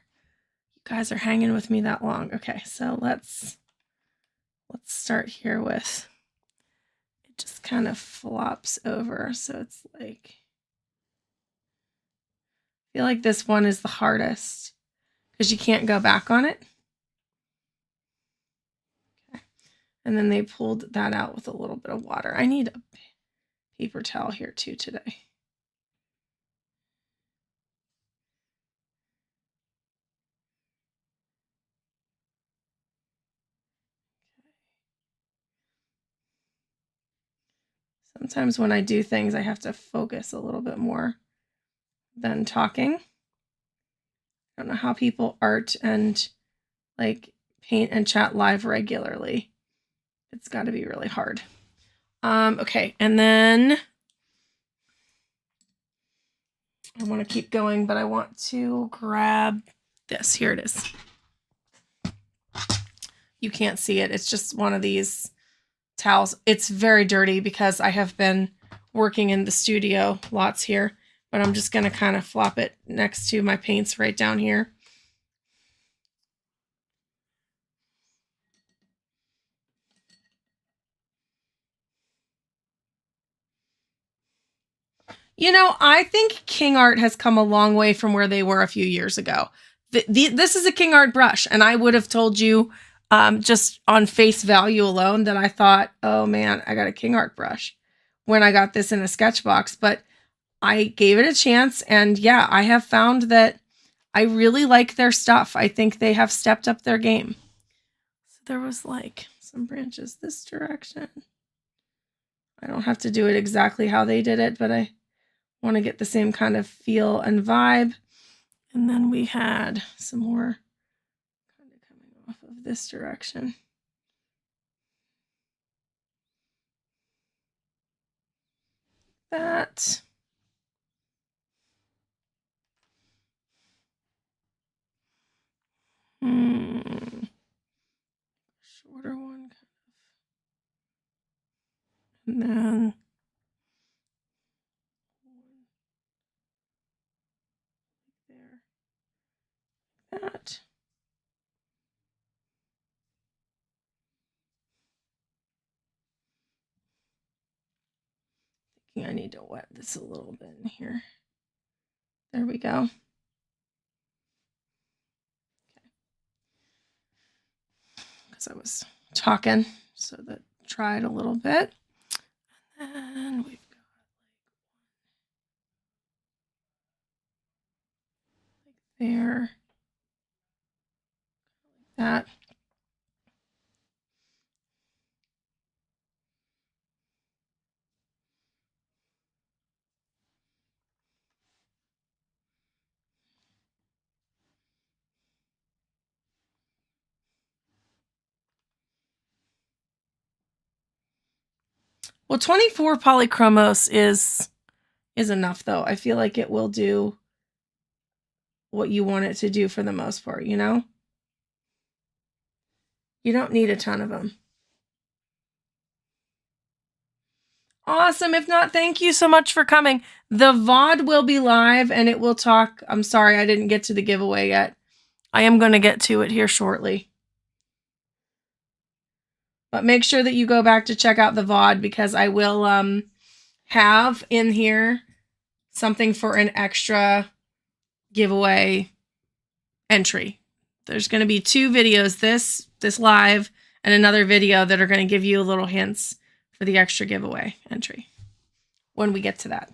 You guys are hanging with me that long. Okay, so let's start here with, it just kind of flops over. So it's like, I feel like this one is the hardest because you can't go back on it. And then they pulled that out with a little bit of water. I need a paper towel here too today. Sometimes when I do things, I have to focus a little bit more than talking. I don't know how people art and like paint and chat live regularly. It's got to be really hard. Okay, and then I want to keep going, but I want to grab this. Here it is. You can't see it. It's just one of these towels. It's very dirty because I have been working in the studio lots here, but I'm just going to kind of flop it next to my paints right down here. You know, I think King Art has come a long way from where they were a few years ago. This is a King Art brush, and I would have told you just on face value alone that I thought, oh man, I got a King Art brush when I got this in a sketch box. But I gave it a chance, and yeah, I have found that I really like their stuff. I think they have stepped up their game. So there was like some branches this direction. I don't have to do it exactly how they did it, but I want to get the same kind of feel and vibe. And then we had some more kind of coming off of this direction. That. Shorter one. And then there. That. I need to wet this a little bit in here. There we go. Because I was talking, so that dried a little bit. And then we've got like there, like that. Well, 24 polychromos is enough, though. I feel like it will do what you want it to do for the most part, you know? You don't need a ton of them. Awesome. If not, thank you so much for coming. The VOD will be live and it will talk. I'm sorry I didn't get to the giveaway yet. I am going to get to it here shortly. But make sure that you go back to check out the VOD because I will have in here something for an extra giveaway entry. There's going to be 2 videos, this live and another video that are going to give you a little hints for the extra giveaway entry when we get to that.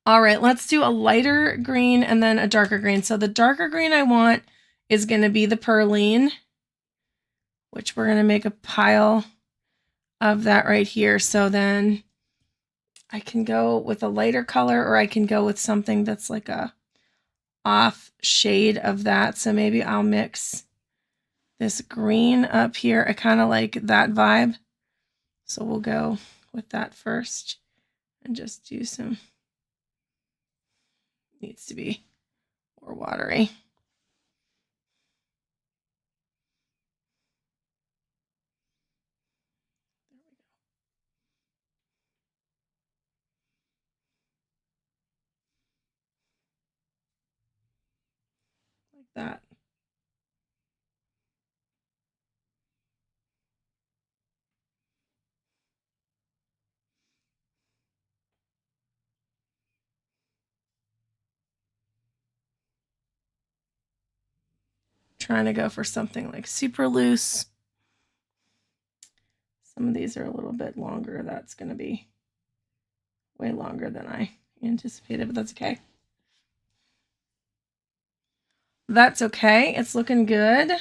All right, let's do a lighter green and then a darker green. So the darker green I want is going to be the Perline, which we're going to make a pile of that right here. So then I can go with a lighter color or I can go with something that's like a off shade of that. So maybe I'll mix this green up here. I kind of like that vibe. So we'll go with that first and just do some, needs to be more watery. Like that. Trying to go for something like super loose. Some of these are a little bit longer. That's going to be way longer than I anticipated, but that's okay. That's okay. It's looking good.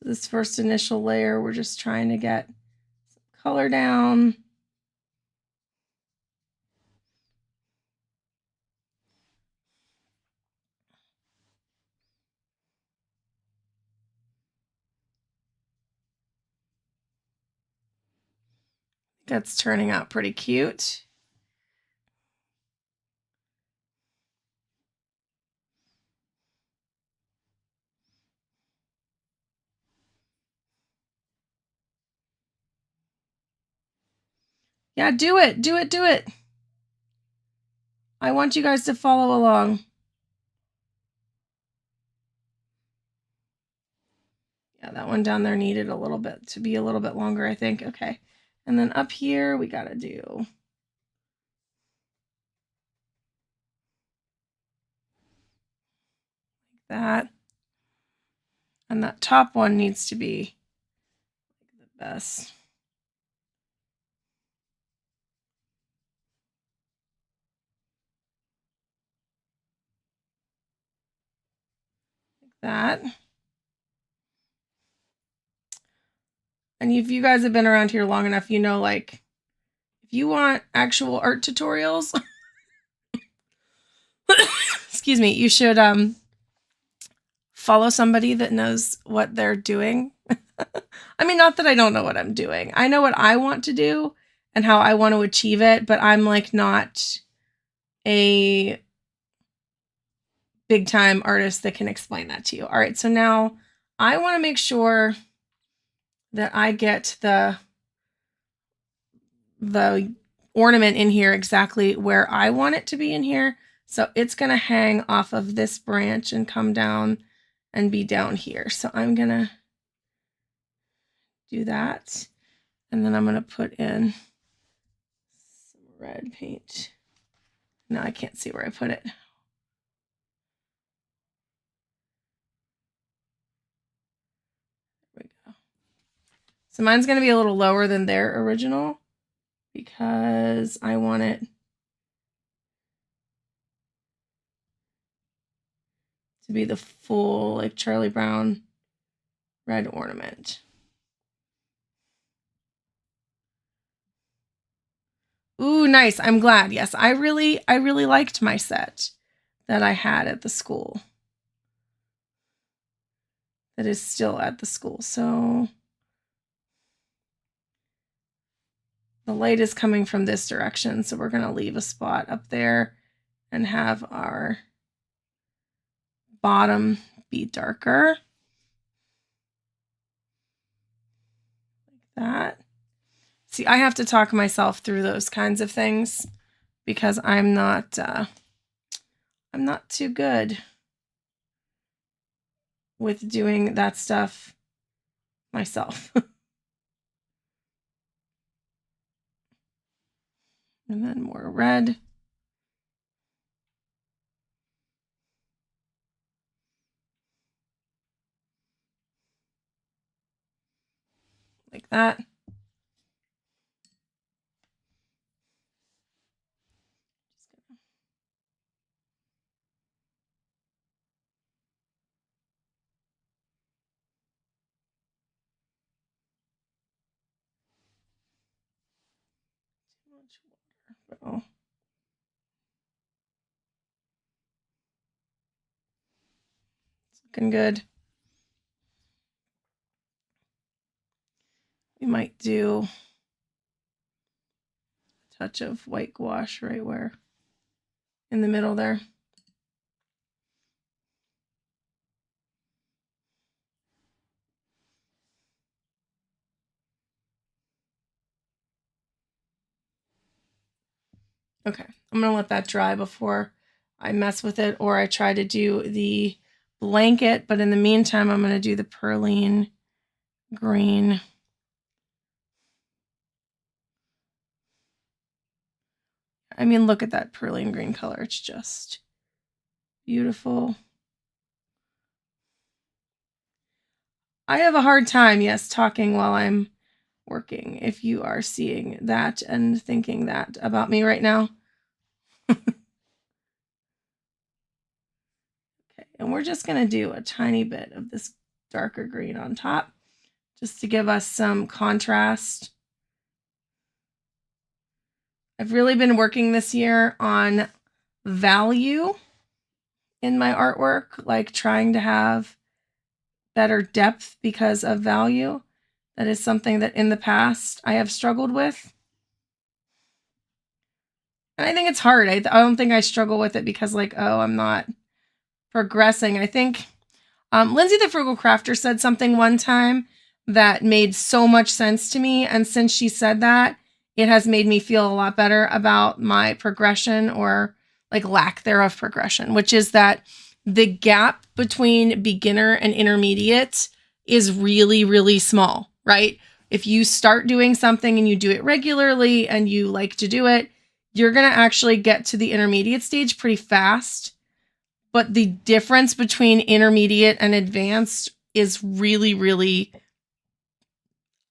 So this first initial layer, we're just trying to get some color down. That's turning out pretty cute. Yeah, do it. Do it. Do it. I want you guys to follow along. Yeah, that one down there needed a little bit to be a little bit longer, I think. Okay. And then up here, we got to do like that. And that top one needs to be the best. Like that. And if you guys have been around here long enough, you know, like, if you want actual art tutorials, excuse me, you should follow somebody that knows what they're doing. I mean, not that I don't know what I'm doing. I know what I want to do and how I want to achieve it, but I'm like not a big time artist that can explain that to you. All right, so now I want to make sure that I get the ornament in here exactly where I want it to be in here. So it's going to hang off of this branch and come down and be down here. So I'm going to do that. And then I'm going to put in some red paint. No, I can't see where I put it. There we go. So mine's going to be a little lower than their original because I want it to be the full, like, Charlie Brown red ornament. Ooh, nice. I'm glad. Yes, I really liked my set that I had at the school. That is still at the school. So the light is coming from this direction. So we're going to leave a spot up there and have our bottom be darker. Like that. See, I have to talk myself through those kinds of things because I'm not too good with doing that stuff myself. And then more red. Like that. Oh. It's looking good. We might do a touch of white gouache right where in the middle there. Okay, I'm gonna let that dry before I mess with it, or I try to do the blanket, but in the meantime, I'm gonna do the perline green. I mean, look at that perline green color. It's just beautiful. I have a hard time, yes, talking while I'm working, if you are seeing that and thinking that about me right now. Okay, and we're just going to do a tiny bit of this darker green on top, just to give us some contrast. I've really been working this year on value in my artwork, like trying to have better depth because of value. That is something that in the past I have struggled with. And I think it's hard. I don't think I struggle with it because, like, oh, I'm not progressing. I think Lindsay the Frugal Crafter said something one time that made so much sense to me. And since she said that, it has made me feel a lot better about my progression, or like lack thereof progression, which is that the gap between beginner and intermediate is really, really small, right? If you start doing something and you do it regularly and you like to do it, you're going to actually get to the intermediate stage pretty fast. But the difference between intermediate and advanced is really, really,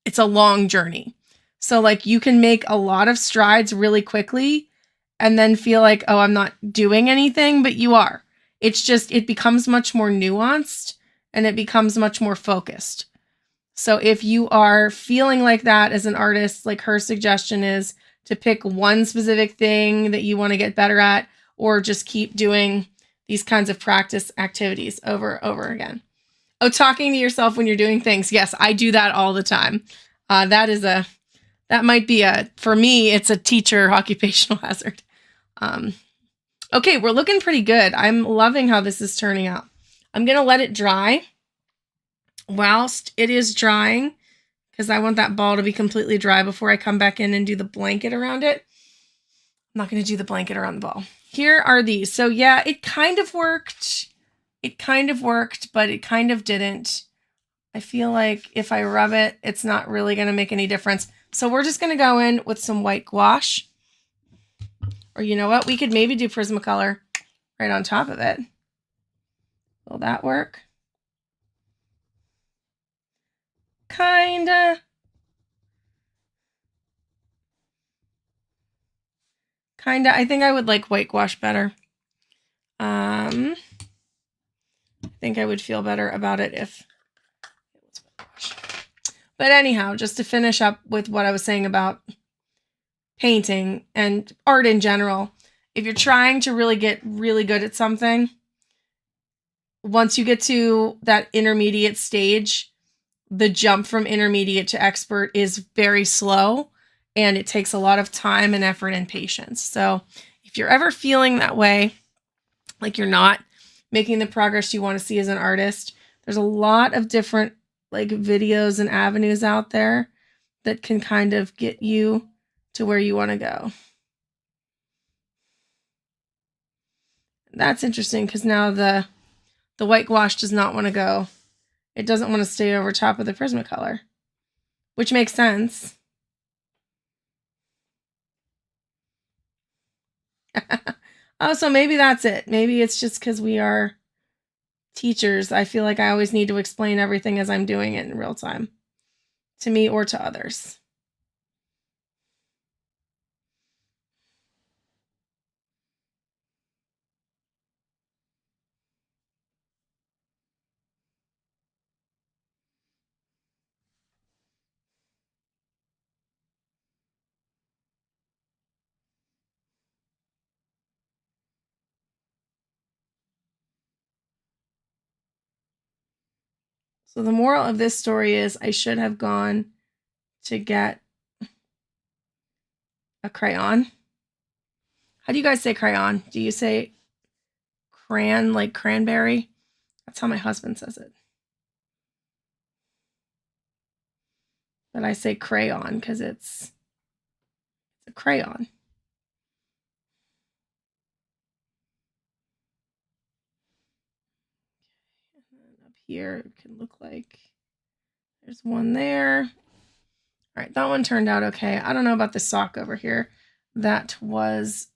it's a long journey. So like you can make a lot of strides really quickly and then feel like, oh, I'm not doing anything, but you are. It's just, it becomes much more nuanced and it becomes much more focused. So if you are feeling like that as an artist, like her suggestion is to pick one specific thing that you want to get better at, or just keep doing these kinds of practice activities over and over again. Oh, talking to yourself when you're doing things. Yes, I do that all the time. That might be for me, it's a teacher occupational hazard. Okay, we're looking pretty good. I'm loving how this is turning out. I'm going to let it dry. Whilst it is drying, because I want that ball to be completely dry before I come back in and do the blanket around it. I'm not going to do the blanket around the ball. Here are these. So yeah, it kind of worked. It kind of worked, but it kind of didn't. I feel like if I rub it, it's not really going to make any difference. So we're just going to go in with some white gouache. Or you know what? We could maybe do Prismacolor right on top of it. Will that work? Kinda. I think I would like white gouache better. I think I would feel better about it if it was white gouache. But anyhow, just to finish up with what I was saying about painting and art in general, if you're trying to really get really good at something, once you get to that intermediate stage, the jump from intermediate to expert is very slow, and it takes a lot of time and effort and patience. So if you're ever feeling that way, like you're not making the progress you want to see as an artist, there's a lot of different like videos and avenues out there that can kind of get you to where you want to go. That's interesting because now the white gouache does not want to go. It doesn't want to stay over top of the Prismacolor, which makes sense. Oh, so maybe that's it. Maybe it's just because we are teachers. I feel like I always need to explain everything as I'm doing it in real time, to me or to others. So the moral of this story is I should have gone to get a crayon. How do you guys say crayon? Do you say cran, like cranberry? That's how my husband says it. But I say crayon because it's a crayon. And then up here it can look like there's one there. All right, that one turned out okay. I don't know about the sock over here. That was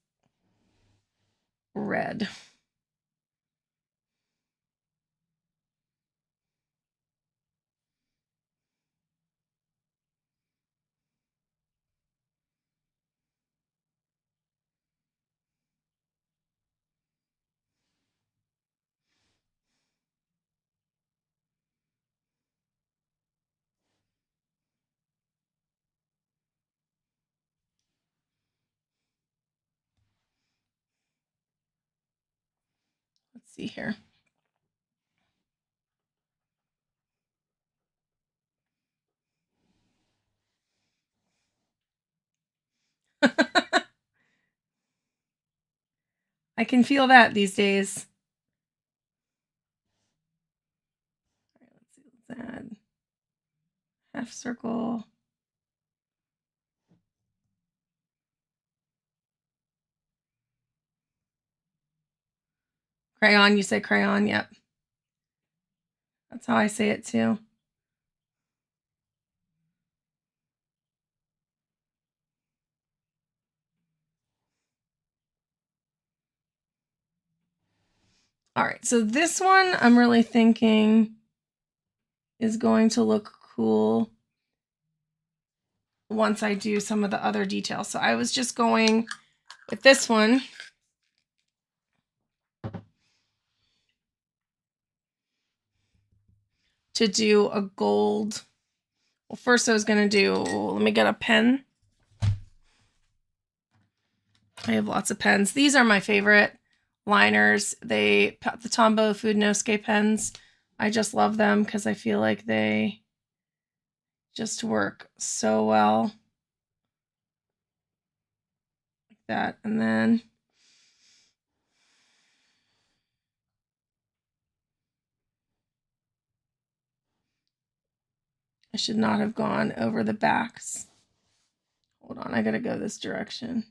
red. Let's see here. I can feel that these days. All right, let's see. Let's add half circle. Crayon, you say crayon, yep. That's how I say it too. All right, so this one I'm really thinking is going to look cool once I do some of the other details. So I was just going with this one to do a gold. Well, first I was going to do, let me get a pen. I have lots of pens. These are my favorite liners. The Tombow Food Nosuke pens. I just love them because I feel like they just work so well. Like that. And then I should not have gone over the backs. Hold on, I gotta go this direction.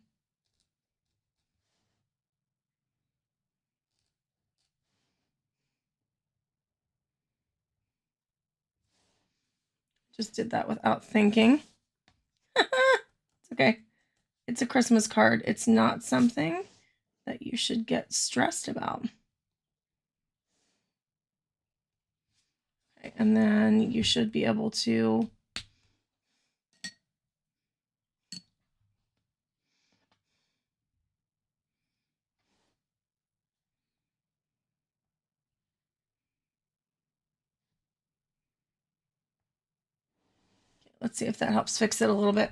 Just did that without thinking. It's okay. It's a Christmas card. It's not something that you should get stressed about. Okay, and then you should be able to let's see if that helps fix it a little bit.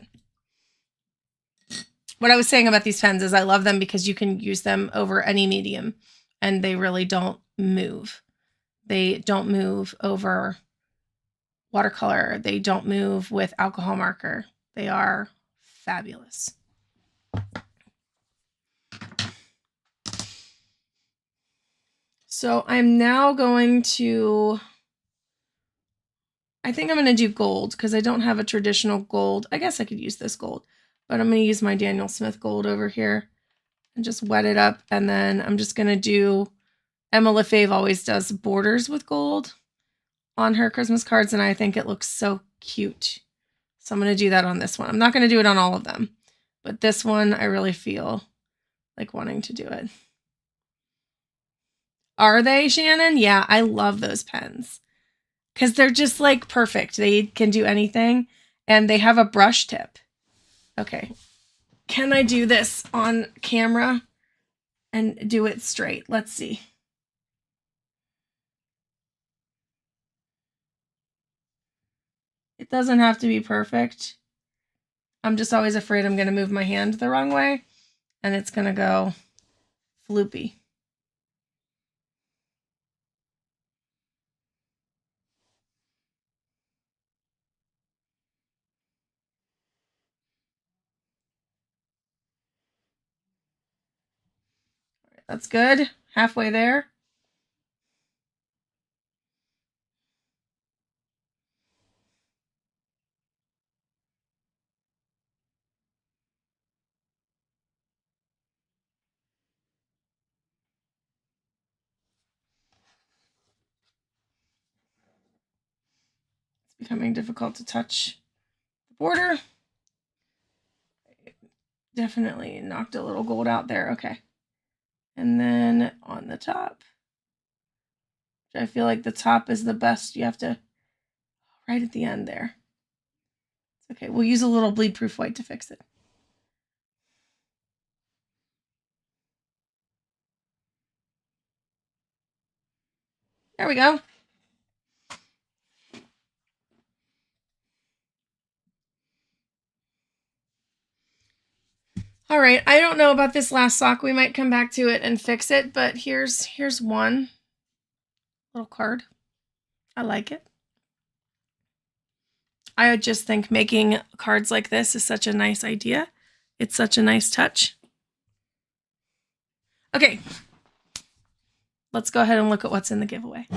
What I was saying about these pens is I love them because you can use them over any medium and they really don't move. They don't move over watercolor. They don't move with alcohol marker. They are fabulous. So I'm now going to, I think I'm going to do gold because I don't have a traditional gold. I guess I could use this gold, but I'm going to use my Daniel Smith gold over here and just wet it up. And then I'm just going to do, Emma Lefebvre always does borders with gold on her Christmas cards, and I think it looks so cute. So I'm going to do that on this one. I'm not going to do it on all of them, but this one I really feel like wanting to do it. Are they, Shannon? Yeah, I love those pens because they're just like perfect. They can do anything and they have a brush tip. Okay. Can I do this on camera and do it straight? Let's see. It doesn't have to be perfect. I'm just always afraid I'm going to move my hand the wrong way and it's going to go floopy. All right, that's good. Halfway there. Becoming difficult to touch the border. Definitely knocked a little gold out there. Okay. And then on the top, I feel like the top is the best. You have to right at the end there. It's okay. We'll use a little bleed proof white to fix it. There we go. All right, I don't know about this last sock. We might come back to it and fix it, but here's one little card. I like it. I just think making cards like this is such a nice idea. It's such a nice touch. Okay, let's go ahead and look at what's in the giveaway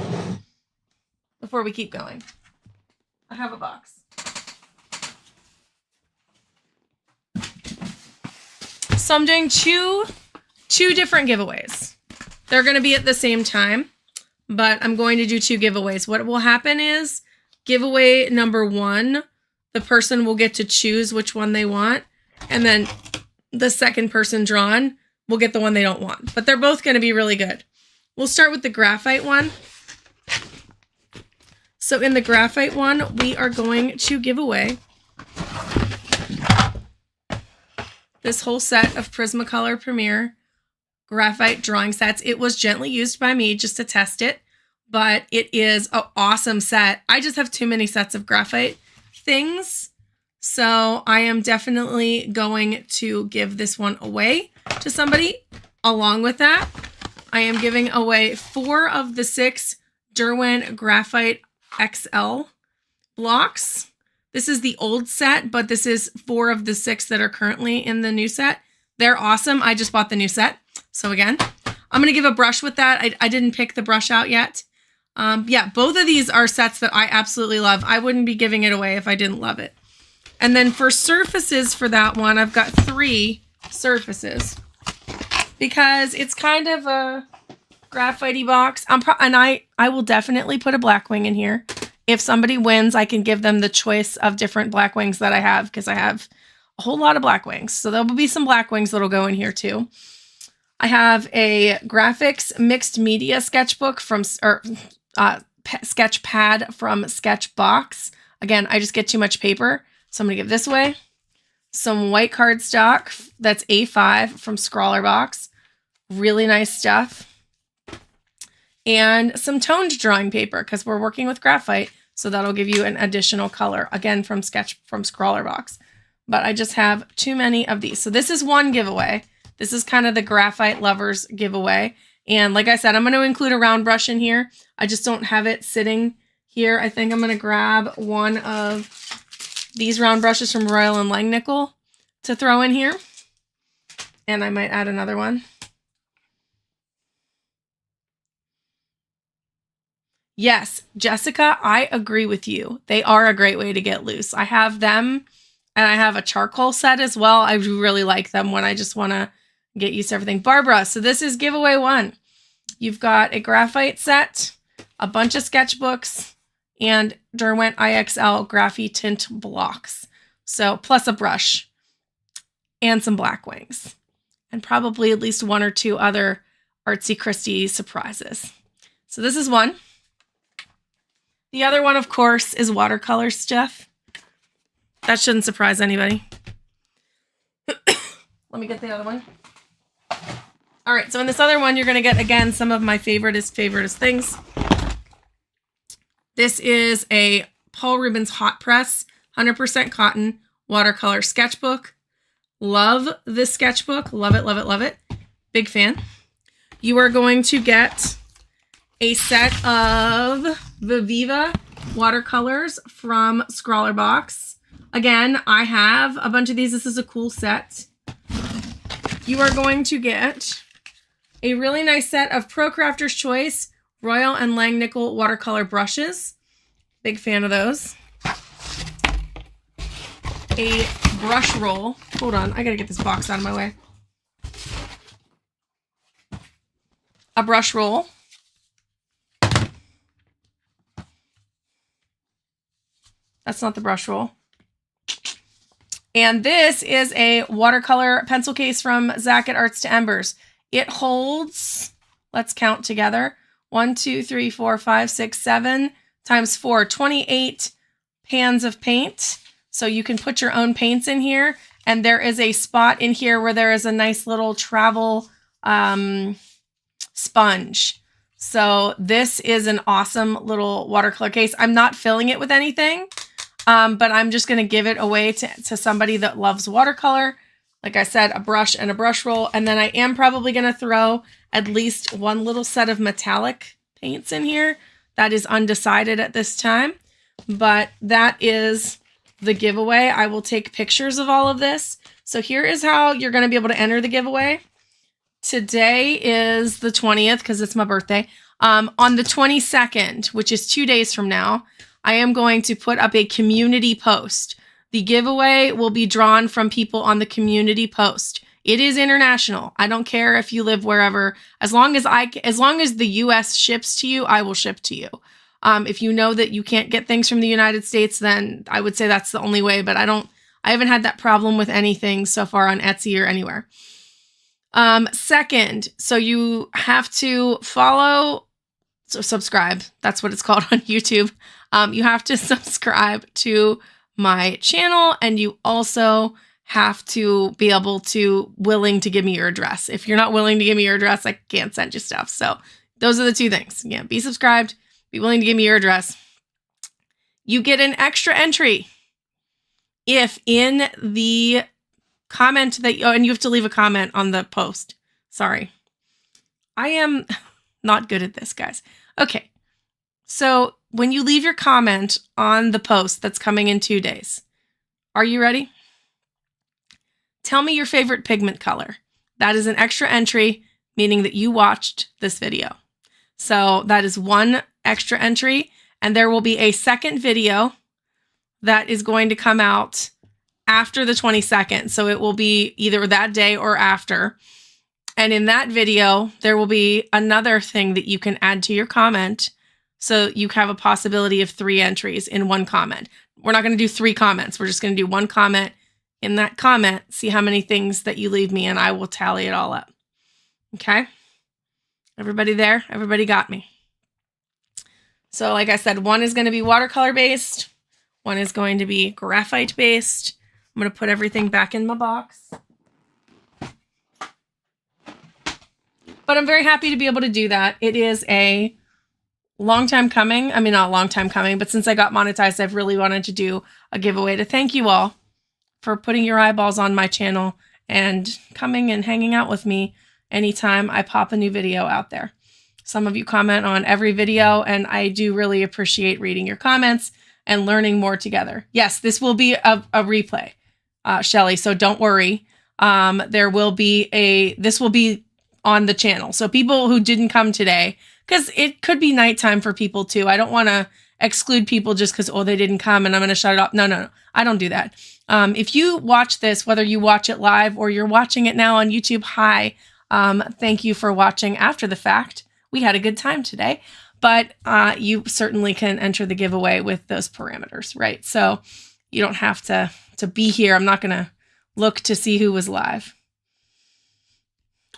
before we keep going. I have a box. So I'm doing two different giveaways. They're going to be at the same time, but I'm going to do 2 giveaways. What will happen is giveaway number 1, the person will get to choose which one they want, and then the second person drawn will get the one they don't want. But they're both going to be really good. We'll start with the graphite one. So in the graphite one, we are going to give away this whole set of Prismacolor Premier graphite drawing sets. It was gently used by me just to test it, but it is an awesome set. I just have too many sets of graphite things, so I am definitely going to give this one away to somebody. Along with that, I am giving away 4 of the 6 Derwent Graphite XL blocks. This is the old set, but this is 4 of the 6 that are currently in the new set. They're awesome. I just bought the new set. So again, I'm going to give a brush with that. I didn't pick the brush out yet. Yeah, both of these are sets that I absolutely love. I wouldn't be giving it away if I didn't love it. And then for surfaces for that one, I've got 3 surfaces because it's kind of a graphite-y box. And I will definitely put a Blackwing in here. If somebody wins, I can give them the choice of different Blackwings that I have because I have a whole lot of Blackwings. So there will be some Blackwings that'll go in here too. I have a graphics mixed media sketchbook from, sketch pad from Sketchbox. Again, I just get too much paper, so I'm going to give this away. Some white cardstock, that's A5 from Scrawlrbox. Really nice stuff. And some toned drawing paper because we're working with graphite, so that'll give you an additional color, again from Scrawlrbox. But I just have too many of these. So this is one giveaway. This is kind of the graphite lovers giveaway. And like I said, I'm going to include a round brush in here. I just don't have it sitting here. I think I'm going to grab one of these round brushes from Royal and Langnickel to throw in here. And I might add another one. Yes, Jessica, I agree with you. They are a great way to get loose. I have them, and I have a charcoal set as well. I really like them when I just want to get used to everything. Barbara, so this is giveaway 1. You've got a graphite set, a bunch of sketchbooks, and Derwent IXL Graphy Tint blocks. So plus a brush and some Blackwings, and probably at least 1 or 2 other artsy Christie surprises. So this is one. The other one, of course, is watercolor stuff. That shouldn't surprise anybody. Let me get the other one. All right, so in this other one, you're going to get, again, some of my favoriteest things. This is a Paul Rubens Hot Press, 100% cotton watercolor sketchbook. Love this sketchbook. Love it, love it, love it. Big fan. You are going to get a set of Viviva watercolors from Scrawlrbox. Again, I have a bunch of these. This is a cool set. You are going to get a really nice set of Pro Crafter's Choice Royal and Langnickel watercolor brushes. Big fan of those. A brush roll. Hold on, I gotta get this box out of my way. A brush roll. That's not the brush roll. And this is a watercolor pencil case from Zach at Arts to Embers. It holds, let's count together, 1, 2, 3, 4, 5, 6, 7 times 4, 28 pans of paint. So you can put your own paints in here. And there is a spot in here where there is a nice little travel sponge. So this is an awesome little watercolor case. I'm not filling it with anything, but I'm just going to give it away to somebody that loves watercolor. like I said, a brush and a brush roll. And then I am probably going to throw at least one little set of metallic paints in here. That is undecided at this time, but that is the giveaway. I will take pictures of all of this. So here is how you're going to be able to enter the giveaway. Today is the 20th because it's my birthday. On the 22nd, which is 2 days from now, I am going to put up a community post. The giveaway will be drawn from people on the community post. It is international. I don't care if you live wherever. As long as the US ships to you, I will ship to you. If you know that you can't get things from the United States, then I would say that's the only way, but I haven't had that problem with anything so far on Etsy or anywhere. Second, so you have to subscribe. That's what it's called on YouTube. You have to subscribe to my channel, and you also have to be willing to give me your address. If you're not willing to give me your address, I can't send you stuff. So those are the two things. Yeah, be subscribed, be willing to give me your address. You get an extra entry if in the comment and you have to leave a comment on the post. Sorry. I am not good at this, guys. Okay. So when you leave your comment on the post that's coming in 2 days, are you ready? Tell me your favorite pigment color. That is an extra entry, meaning that you watched this video. So that is one extra entry, and there will be a second video that is going to come out after the 22nd. So it will be either that day or after. And in that video, there will be another thing that you can add to your comment. So you have a possibility of 3 entries in one comment. We're not going to do 3 comments. We're just going to do one comment. In that comment, see how many things that you leave me, and I will tally it all up. Okay? Everybody there? Everybody got me? So like I said, one is going to be watercolor based. One is going to be graphite based. I'm going to put everything back in my box. But I'm very happy to be able to do that. It is a long time coming. I mean, not a long time coming, but since I got monetized, I've really wanted to do a giveaway to thank you all for putting your eyeballs on my channel and coming and hanging out with me anytime I pop a new video out there. Some of you comment on every video, and I do really appreciate reading your comments and learning more together. Yes, this will be a replay, Shelly, so don't worry. This will be on the channel. So people who didn't come today, because it could be nighttime for people too. I don't want to exclude people just because, they didn't come and I'm going to shut it off. No. I don't do that. If you watch this, whether you watch it live or you're watching it now on YouTube, hi. Thank you for watching after the fact. We had a good time today, but you certainly can enter the giveaway with those parameters, right? So you don't have to be here. I'm not going to look to see who was live.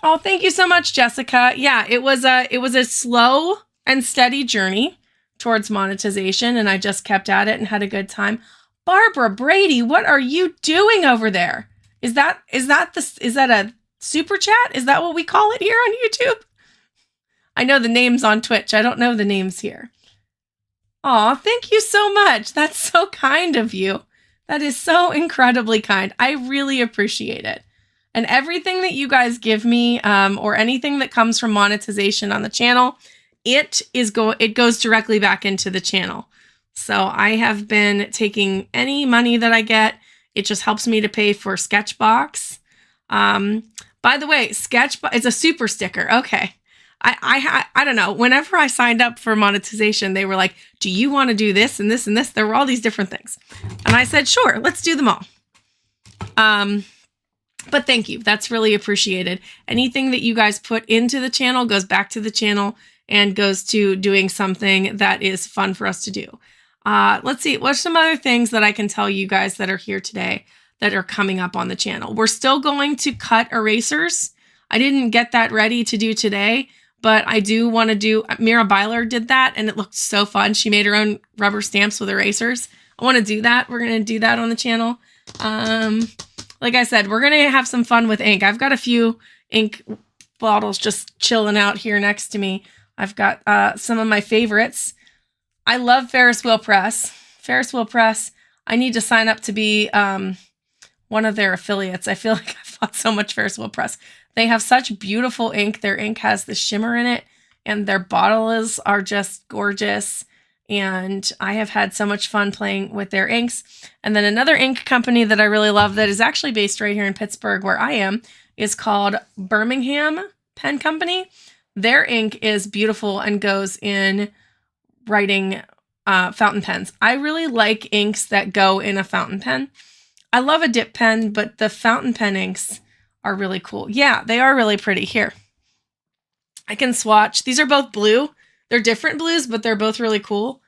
Oh, thank you so much, Jessica. Yeah, it was a slow and steady journey towards monetization, and I just kept at it and had a good time. Barbara Brady, what are you doing over there? Is that a super chat? Is that what we call it here on YouTube? I know the names on Twitch. I don't know the names here. Aw, thank you so much. That's so kind of you. That is so incredibly kind. I really appreciate it. And everything that you guys give me, or anything that comes from monetization on the channel, it goes directly back into the channel. So I have been taking any money that I get. It just helps me to pay for Sketchbox. By the way, Sketchbox is a super sticker. Okay. I don't know. Whenever I signed up for monetization, they were like, do you want to do this and this and this? There were all these different things. And I said, sure, let's do them all. But thank you. That's really appreciated. Anything that you guys put into the channel goes back to the channel and goes to doing something that is fun for us to do. Let's see. What's some other things that I can tell you guys that are here today that are coming up on the channel? We're still going to cut erasers. I didn't get that ready to do today, but I do want to do. Mira Byler did that, and it looked so fun. She made her own rubber stamps with erasers. I want to do that. We're going to do that on the channel. Like I said, we're going to have some fun with ink. I've got a few ink bottles just chilling out here next to me. I've got some of my favorites. I love Ferris Wheel Press. Ferris Wheel Press, I need to sign up to be one of their affiliates. I feel like I've bought so much Ferris Wheel Press. They have such beautiful ink. Their ink has the shimmer in it, and their bottles are just gorgeous. And I have had so much fun playing with their inks. And then another ink company that I really love that is actually based right here in Pittsburgh, where I am, is called Birmingham Pen Company. Their ink is beautiful and goes in writing fountain pens. I really like inks that go in a fountain pen. I love a dip pen, but the fountain pen inks are really cool. Yeah, they are really pretty. Here, I can swatch. These are both blue. They're different blues, but they're both really cool.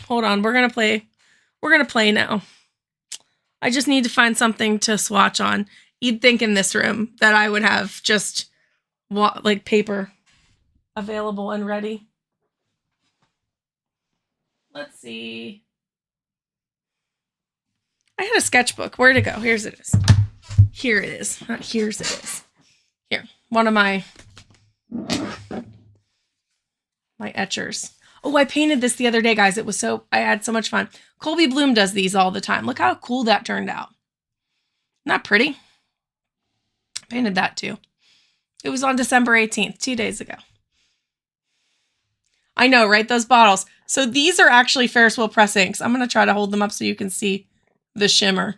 Hold on, we're gonna play. We're gonna play now. I just need to find something to swatch on. You'd think in this room that I would have just like paper available and ready. Let's see. I had a sketchbook. Where'd it go? Here's it is. Here it is. Not here's it is. Here. One of my etchers. Oh, I painted this the other day, guys. I had so much fun. Colby Bloom does these all the time. Look how cool that turned out. Isn't that pretty? I painted that too. It was on December 18th, 2 days ago. I know, right? Those bottles. So these are actually Ferris Wheel Press inks. I'm going to try to hold them up so you can see the shimmer.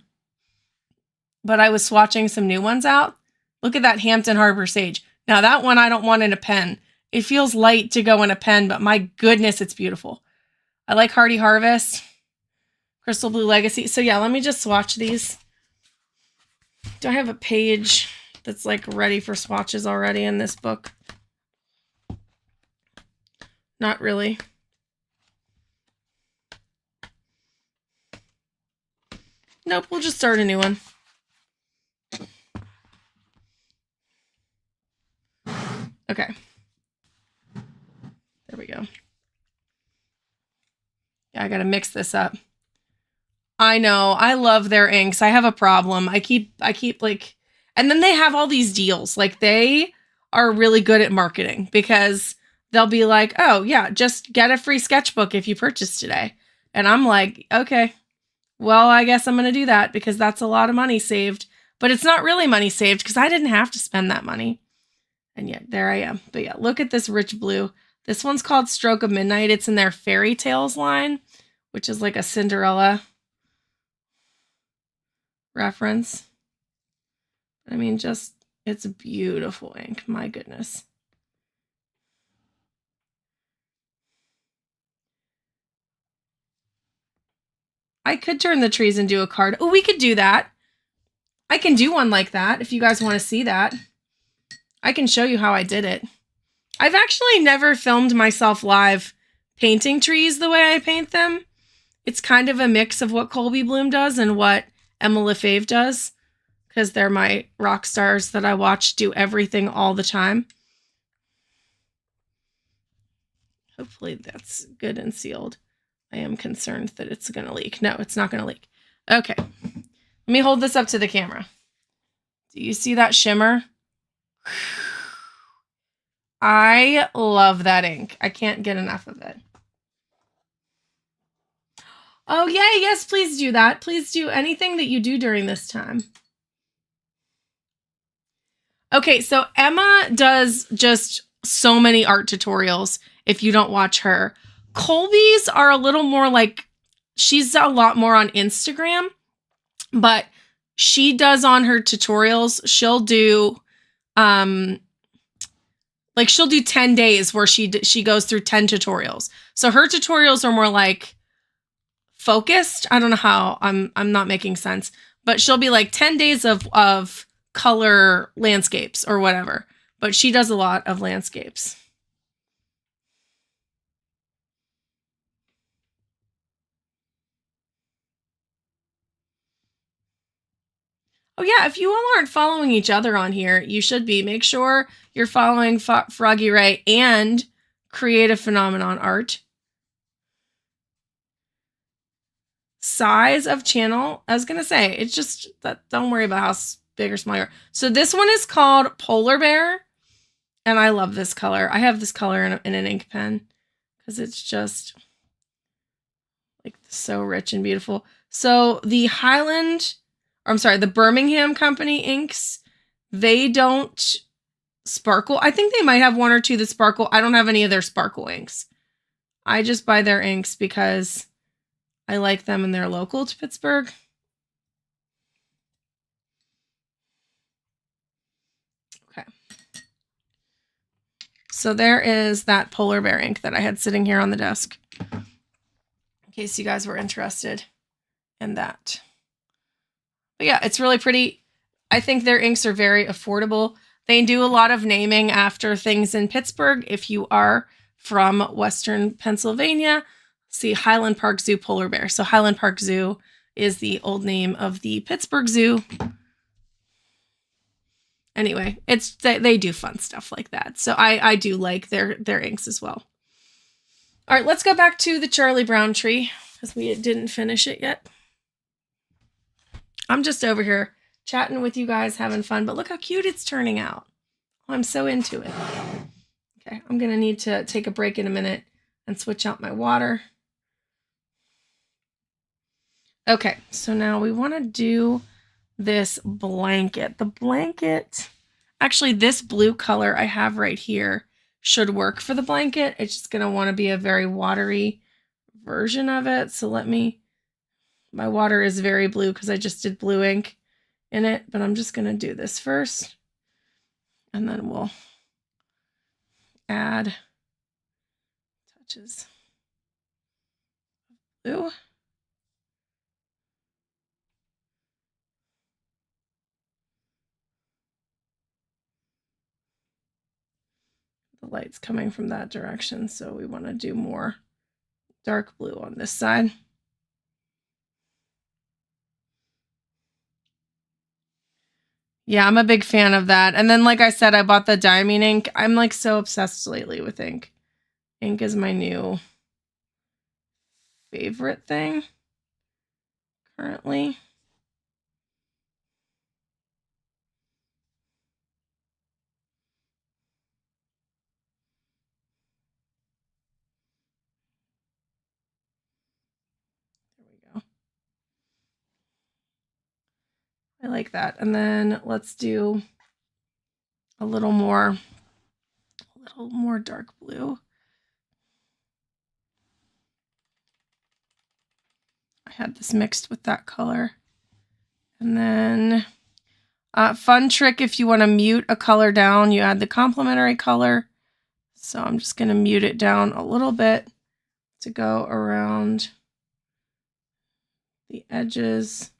But I was swatching some new ones out. Look at that Hampton Harbor Sage. Now that one I don't want in a pen. It feels light to go in a pen, but my goodness, it's beautiful. I like Hardy Harvest, Crystal Blue Legacy. So yeah, let me just swatch these. Do I have a page that's like ready for swatches already in this book? Not really. Nope, we'll just start a new one. Okay. There we go. Yeah, I gotta mix this up. I know, I love their inks. I have a problem. I keep like, and then they have all these deals. Like they are really good at marketing because they'll be like, oh yeah, just get a free sketchbook if you purchase today. And I'm like, okay, well, I guess I'm going to do that because that's a lot of money saved. But it's not really money saved because I didn't have to spend that money. And yet there I am. But yeah, look at this rich blue. This one's called Stroke of Midnight. It's in their Fairy Tales line, which is like a Cinderella reference. I mean, just, it's beautiful ink. My goodness. I could turn the trees and do a card. Oh, we could do that. I can do one like that if you guys want to see that. I can show you how I did it. I've actually never filmed myself live painting trees the way I paint them. It's kind of a mix of what Colby Bloom does and what Emma Lefebvre does, because they're my rock stars that I watch do everything all the time. Hopefully that's good and sealed. I am concerned that it's going to leak. No, it's not going to leak. Okay. Let me hold this up to the camera. Do you see that shimmer? I love that ink. I can't get enough of it. Oh, yay. Yes, please do that. Please do anything that you do during this time. Okay, so Emma does just so many art tutorials if you don't watch her. Colby's are a little more like, she's a lot more on Instagram, but she does on her tutorials, she'll do, like she'll do 10 days where she goes through 10 tutorials. So her tutorials are more like focused. I don't know how, I'm not making sense, but she'll be like 10 days of color landscapes or whatever, but she does a lot of landscapes. Oh yeah, if you all aren't following each other on here, you should be. Make sure you're following Froggy Ray and Creative Phenomenon Art. Size of channel, I was going to say, it's just, that. Don't worry about how big or small you are. So this one is called Polar Bear, and I love this color. I have this color in an ink pen because it's just like so rich and beautiful. So the Highland, I'm sorry, the Birmingham Company inks, they don't sparkle. I think they might have one or two that sparkle. I don't have any of their sparkle inks. I just buy their inks because I like them and they're local to Pittsburgh. Okay. So there is that polar bear ink that I had sitting here on the desk, in case you guys were interested in that. But yeah, it's really pretty. I think their inks are very affordable. They do a lot of naming after things in Pittsburgh. If you are from Western Pennsylvania, see Highland Park Zoo polar bear. So Highland Park Zoo is the old name of the Pittsburgh Zoo. Anyway, they do fun stuff like that. So I do like their inks as well. All right, let's go back to the Charlie Brown tree because we didn't finish it yet. I'm just over here chatting with you guys, having fun, but look how cute it's turning out. I'm so into it. Okay, I'm gonna need to take a break in a minute and switch out my water. Okay, so now we want to do this blanket. The blanket, actually this blue color I have right here should work for the blanket. It's just gonna want to be a very watery version of it. So my water is very blue because I just did blue ink in it, but I'm just gonna do this first and then we'll add touches of blue. The light's coming from that direction, so we want to do more dark blue on this side. Yeah, I'm a big fan of that. And then, like I said, I bought the diamine ink. I'm like so obsessed lately with ink. Ink is my new favorite thing currently. There we go. I like that. And then let's do a little more dark blue. I had this mixed with that color. And then fun trick, if you want to mute a color down, you add the complementary color. So I'm just going to mute it down a little bit to go around the edges.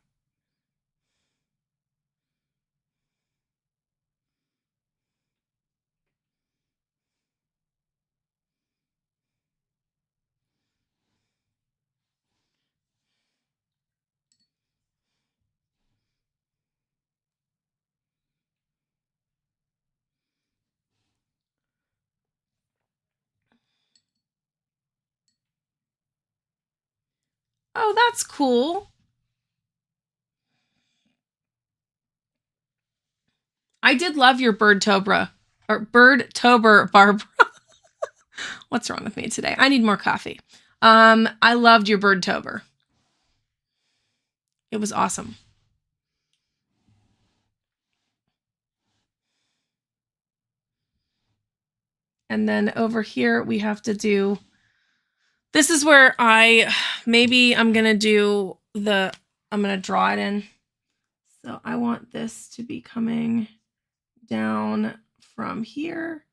Oh, that's cool. I did love your Birdtober, Barbara. What's wrong with me today? I need more coffee. I loved your Birdtober. It was awesome. And then over here, we have to do, this is where I'm going to draw it in. So I want this to be coming down from here.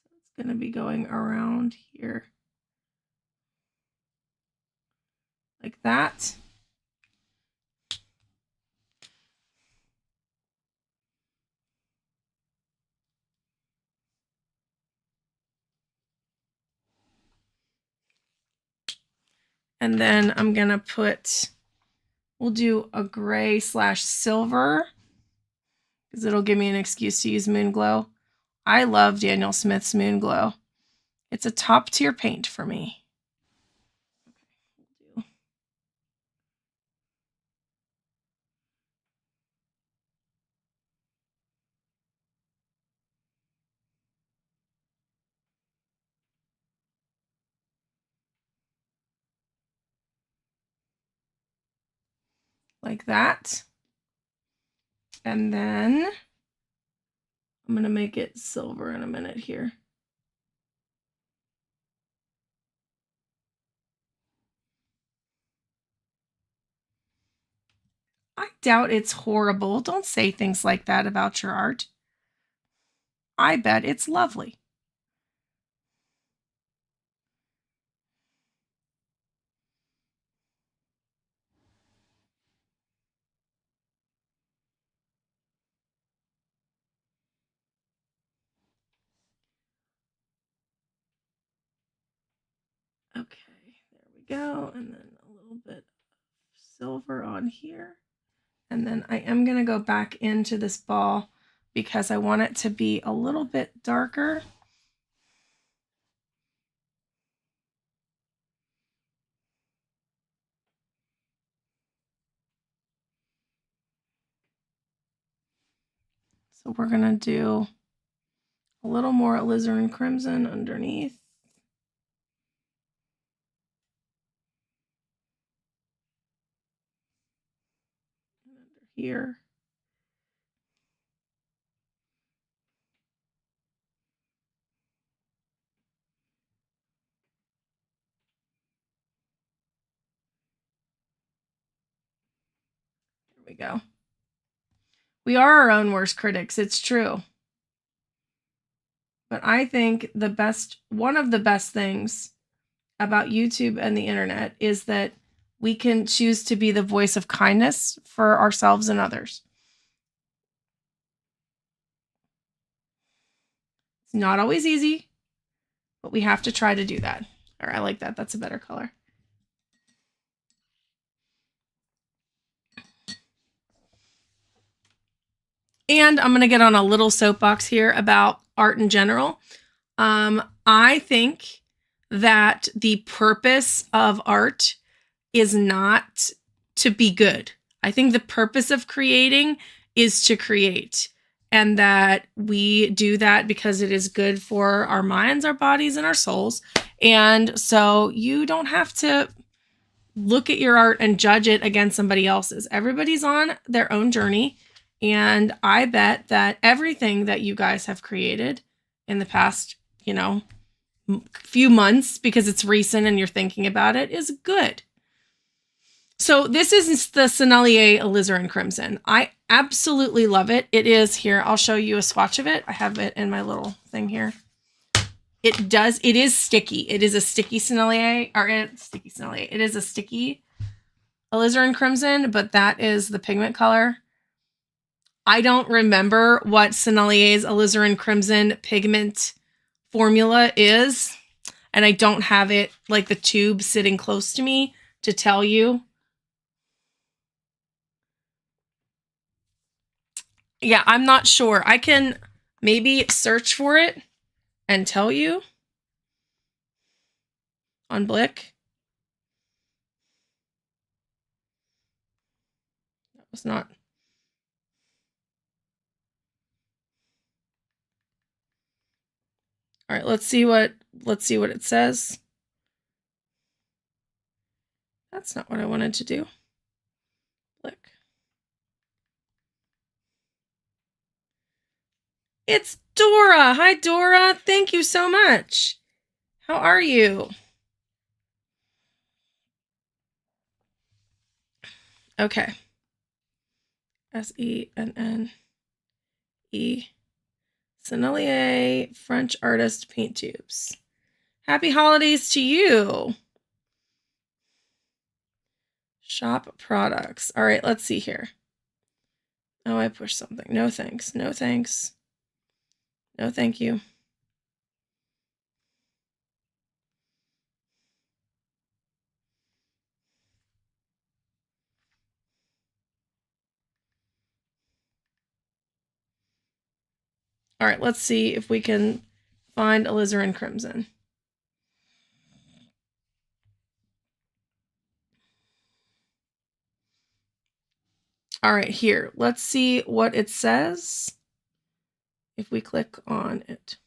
So it's going to be going around here. Like that. And then I'm going to we'll do a gray/silver because it'll give me an excuse to use Moon Glow. I love Daniel Smith's Moon Glow. It's a top tier paint for me. Okay, like that. And then I'm going to make it silver in a minute here. I doubt it's horrible. Don't say things like that about your art. I bet it's lovely. Okay, there we go. And then a little bit of silver on here. And then I am going to go back into this ball because I want it to be a little bit darker. So we're going to do a little more alizarin crimson underneath. And under here. There we go. We are our own worst critics. It's true. But I think one of the best things about YouTube and the internet is that we can choose to be the voice of kindness for ourselves and others. It's not always easy, but we have to try to do that. All right, I like that. That's a better color. And I'm going to get on a little soapbox here about art in general. I think that the purpose of art is not to be good. I think the purpose of creating is to create, and that we do that because it is good for our minds, our bodies, and our souls. And so you don't have to look at your art and judge it against somebody else's. Everybody's on their own journey. And I bet that everything that you guys have created in the past, few months, because it's recent and you're thinking about it, is good. So this is the Sennelier Alizarin Crimson. I absolutely love it. It is here. I'll show you a swatch of it. I have it in my little thing here. It is sticky. It is a sticky Sennelier, It is a sticky Alizarin Crimson, but that is the pigment color. I don't remember what Sennelier's Alizarin Crimson pigment formula is, and I don't have it, like the tube, sitting close to me to tell you. Yeah, I'm not sure. I can maybe search for it and tell you on Blick. That was not. All right, let's see what it says. That's not what I wanted to do. Blick. It's Dora. Hi, Dora. Thank you so much. How are you? Okay. Sennne. Sennelier French artist paint tubes. Happy holidays to you. Shop products. All right, let's see here. Oh, I pushed something. No thanks. No thanks. No thank you. All right, let's see if we can find Alizarin Crimson. All right, here. Let's see what it says if we click on it.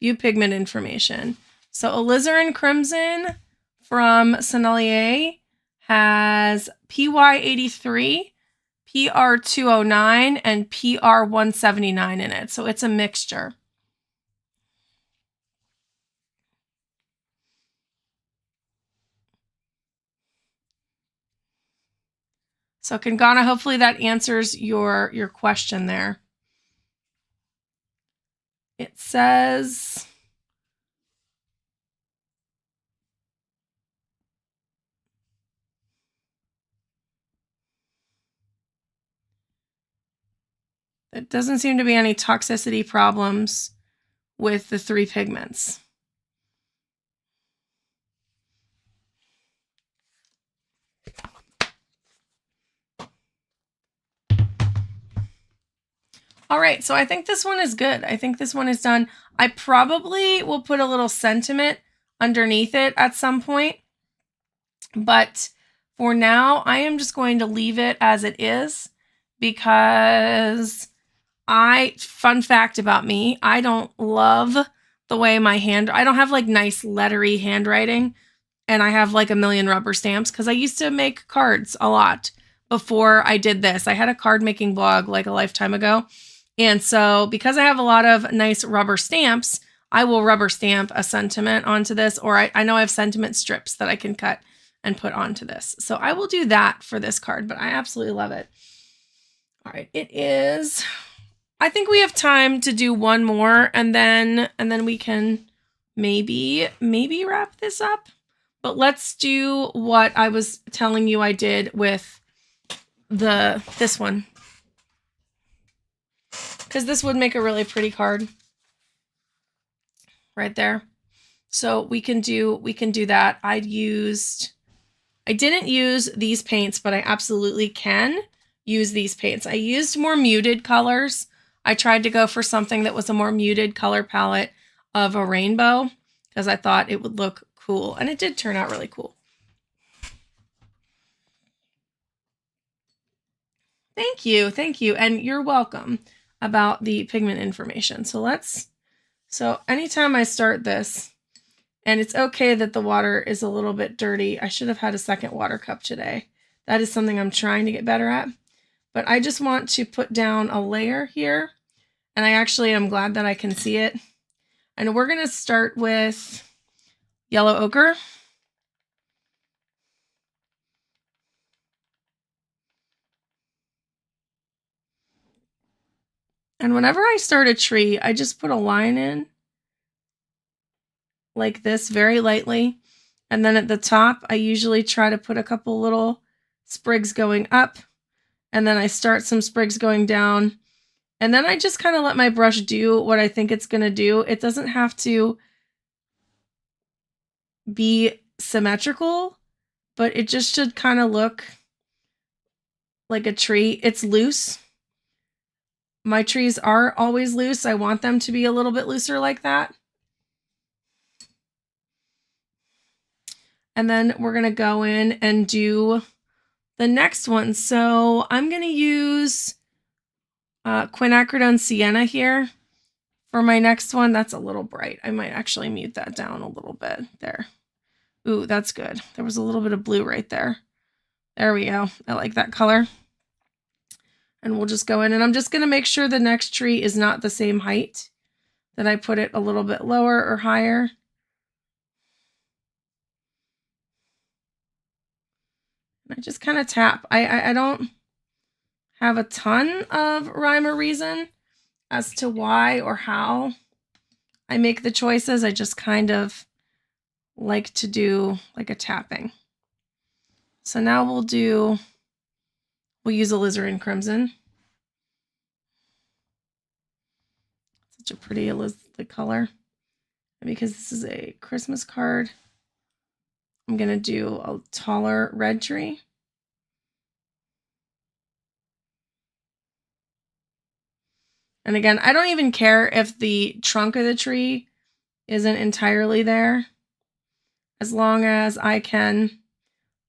view pigment information. So alizarin crimson from Sennelier has PY83, PR209, and PR179 in it. So it's a mixture. So Kangana, hopefully that answers your question there. It says, there doesn't seem to be any toxicity problems with the 3 pigments. All right, so I think this one is good. I think this one is done. I probably will put a little sentiment underneath it at some point, but for now, I am just going to leave it as it is because fun fact about me, I don't love the way I don't have like nice lettery handwriting, and I have like a million rubber stamps because I used to make cards a lot before I did this. I had a card making blog like a lifetime ago. And so because I have a lot of nice rubber stamps, I will rubber stamp a sentiment onto this, or I know I have sentiment strips that I can cut and put onto this. So I will do that for this card, but I absolutely love it. All right, it is, I think we have time to do one more and then we can maybe wrap this up. But let's do what I was telling you I did with this one. Because this would make a really pretty card right there. So we can do that. I didn't use these paints, but I absolutely can use these paints. I used more muted colors. I tried to go for something that was a more muted color palette of a rainbow because I thought it would look cool. And it did turn out really cool. Thank you. Thank you. And you're welcome about the pigment information. So anytime I start this, and it's okay that the water is a little bit dirty. I should have had a second water cup today. That is something I'm trying to get better at. But I just want to put down a layer here. And I actually am glad that I can see it. And we're going to start with yellow ochre. And whenever I start a tree, I just put a line in like this very lightly. And then at the top, I usually try to put a couple little sprigs going up. And then I start some sprigs going down. And then I just kind of let my brush do what I think it's going to do. It doesn't have to be symmetrical, but it just should kind of look like a tree. It's loose. My trees are always loose. I want them to be a little bit looser like that. And then we're going to go in and do the next one. So I'm going to use quinacridone sienna here for my next one. That's a little bright. I might actually mute that down a little bit there. Ooh, that's good. There was a little bit of blue right there. There we go. I like that color. And we'll just go in, and I'm just going to make sure the next tree is not the same height, that I put it a little bit lower or higher. And I just kind of tap. I don't have a ton of rhyme or reason as to why or how I make the choices. I just kind of like to do like a tapping. So now we'll use alizarin crimson. Such a pretty color. And because this is a Christmas card, I'm going to do a taller red tree. And again, I don't even care if the trunk of the tree isn't entirely there, as long as I can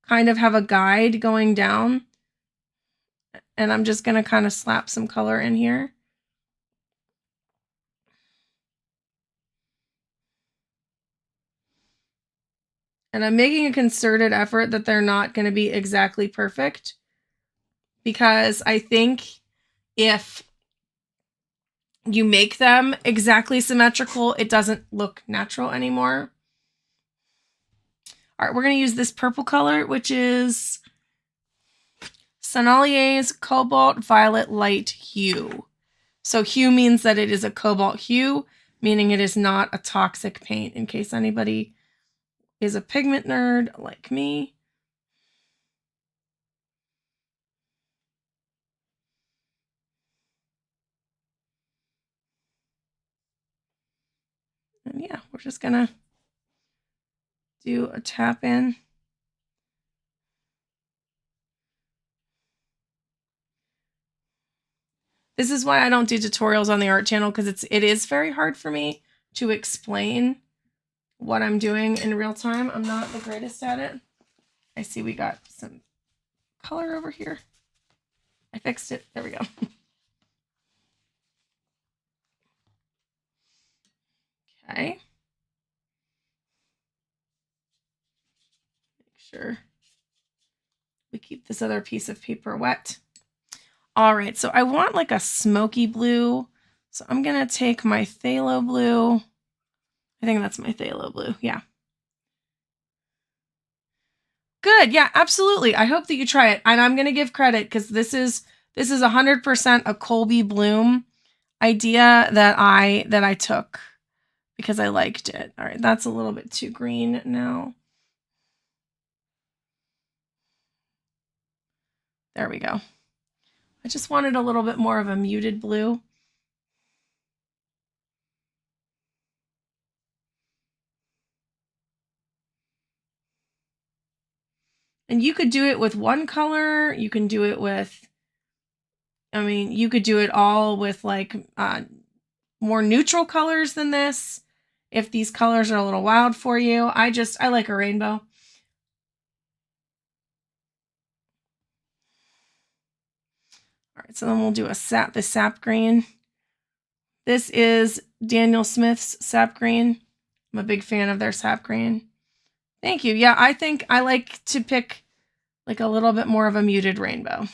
kind of have a guide going down. And I'm just going to kind of slap some color in here. And I'm making a concerted effort that they're not going to be exactly perfect, because I think if you make them exactly symmetrical, it doesn't look natural anymore. All right, we're going to use this purple color, which is Sennelier's Cobalt Violet Light Hue. So hue means that it is a cobalt hue, meaning it is not a toxic paint, in case anybody is a pigment nerd like me. And yeah, we're just going to do a tap in. This is why I don't do tutorials on the art channel, because it is very hard for me to explain what I'm doing in real time. I'm not the greatest at it. I see we got some color over here. I fixed it. There we go. Okay. Make sure we keep this other piece of paper wet. All right, so I want like a smoky blue. So I'm going to take my phthalo blue. I think that's my phthalo blue. Yeah. Good. Yeah, absolutely. I hope that you try it. And I'm going to give credit, because this is 100% a Colby Bloom idea that I took because I liked it. All right, that's a little bit too green now. There we go. I just wanted a little bit more of a muted blue. And you could do it with one color. You can do it with, I mean, you could do it all with like more neutral colors than this. If these colors are a little wild for you, I like a rainbow. All right, so then we'll do the sap green. This is Daniel Smith's sap green. I'm a big fan of their sap green. Thank you. Yeah, I think I like to pick like a little bit more of a muted rainbow.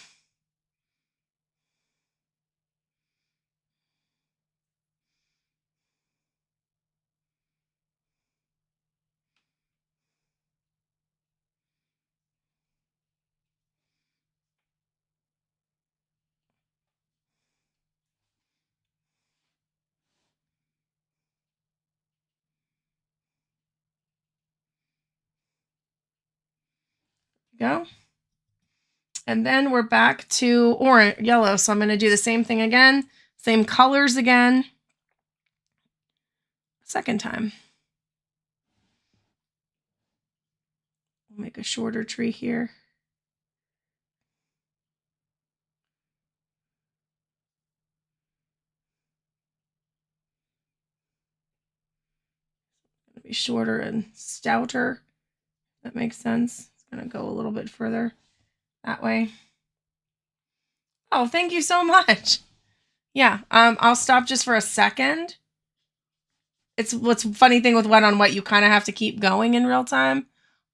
Go. And then we're back to orange, yellow. So I'm going to do the same thing again, same colors again. Second time. We'll make a shorter tree here. It's going to be shorter and stouter. That makes sense. It's going to go a little bit further that way. Oh, thank you so much. Yeah, I'll stop just for a second. It's what's funny thing with wet on wet, you kind of have to keep going in real time,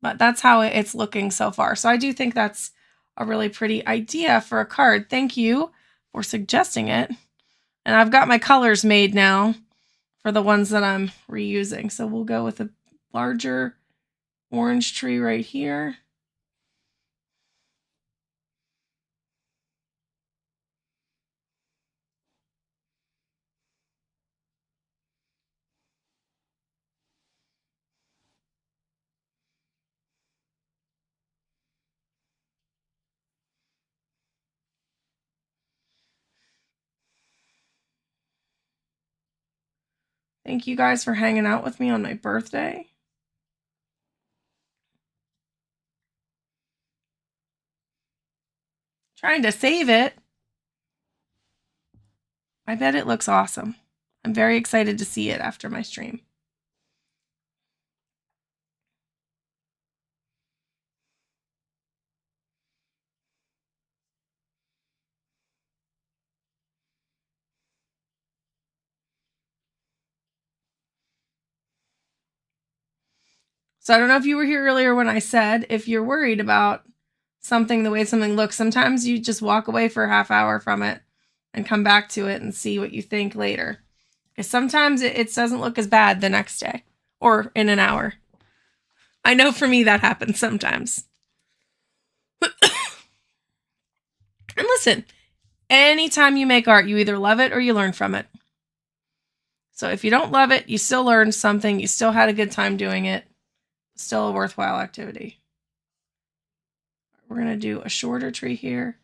but that's how it's looking so far. So I do think that's a really pretty idea for a card. Thank you for suggesting it. And I've got my colors made now for the ones that I'm reusing. So we'll go with a larger orange tree right here. Thank you guys for hanging out with me on my birthday. Trying to save it. I bet it looks awesome. I'm very excited to see it after my stream. So I don't know if you were here earlier when I said, if you're worried about something, the way something looks, sometimes you just walk away for a half hour from it and come back to it and see what you think later. Because sometimes it doesn't look as bad the next day or in an hour. I know for me that happens sometimes. And listen, anytime you make art, you either love it or you learn from it. So if you don't love it, you still learned something. You still had a good time doing it. Still a worthwhile activity. We're going to do a shorter tree here.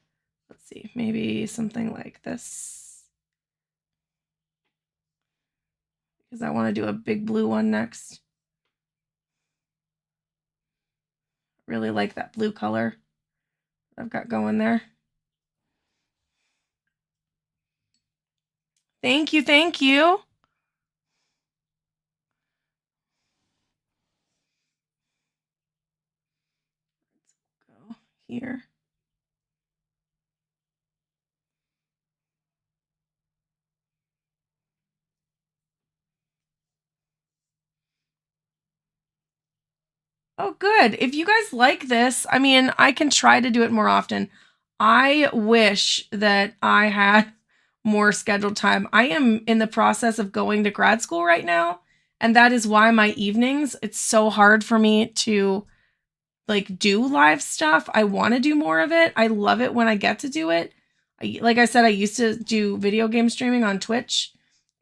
Let's see, maybe something like this. Because I want to do a big blue one next. Really like that blue color I've got going there. Thank you, thank you. Let's go here. Oh, good. If you guys like this, I mean, I can try to do it more often. I wish that I had more scheduled time. I am in the process of going to grad school right now, and that is why my evenings, it's so hard for me to like do live stuff. I want to do more of it. I love it when I get to do it. Like I said, I used to do video game streaming on Twitch.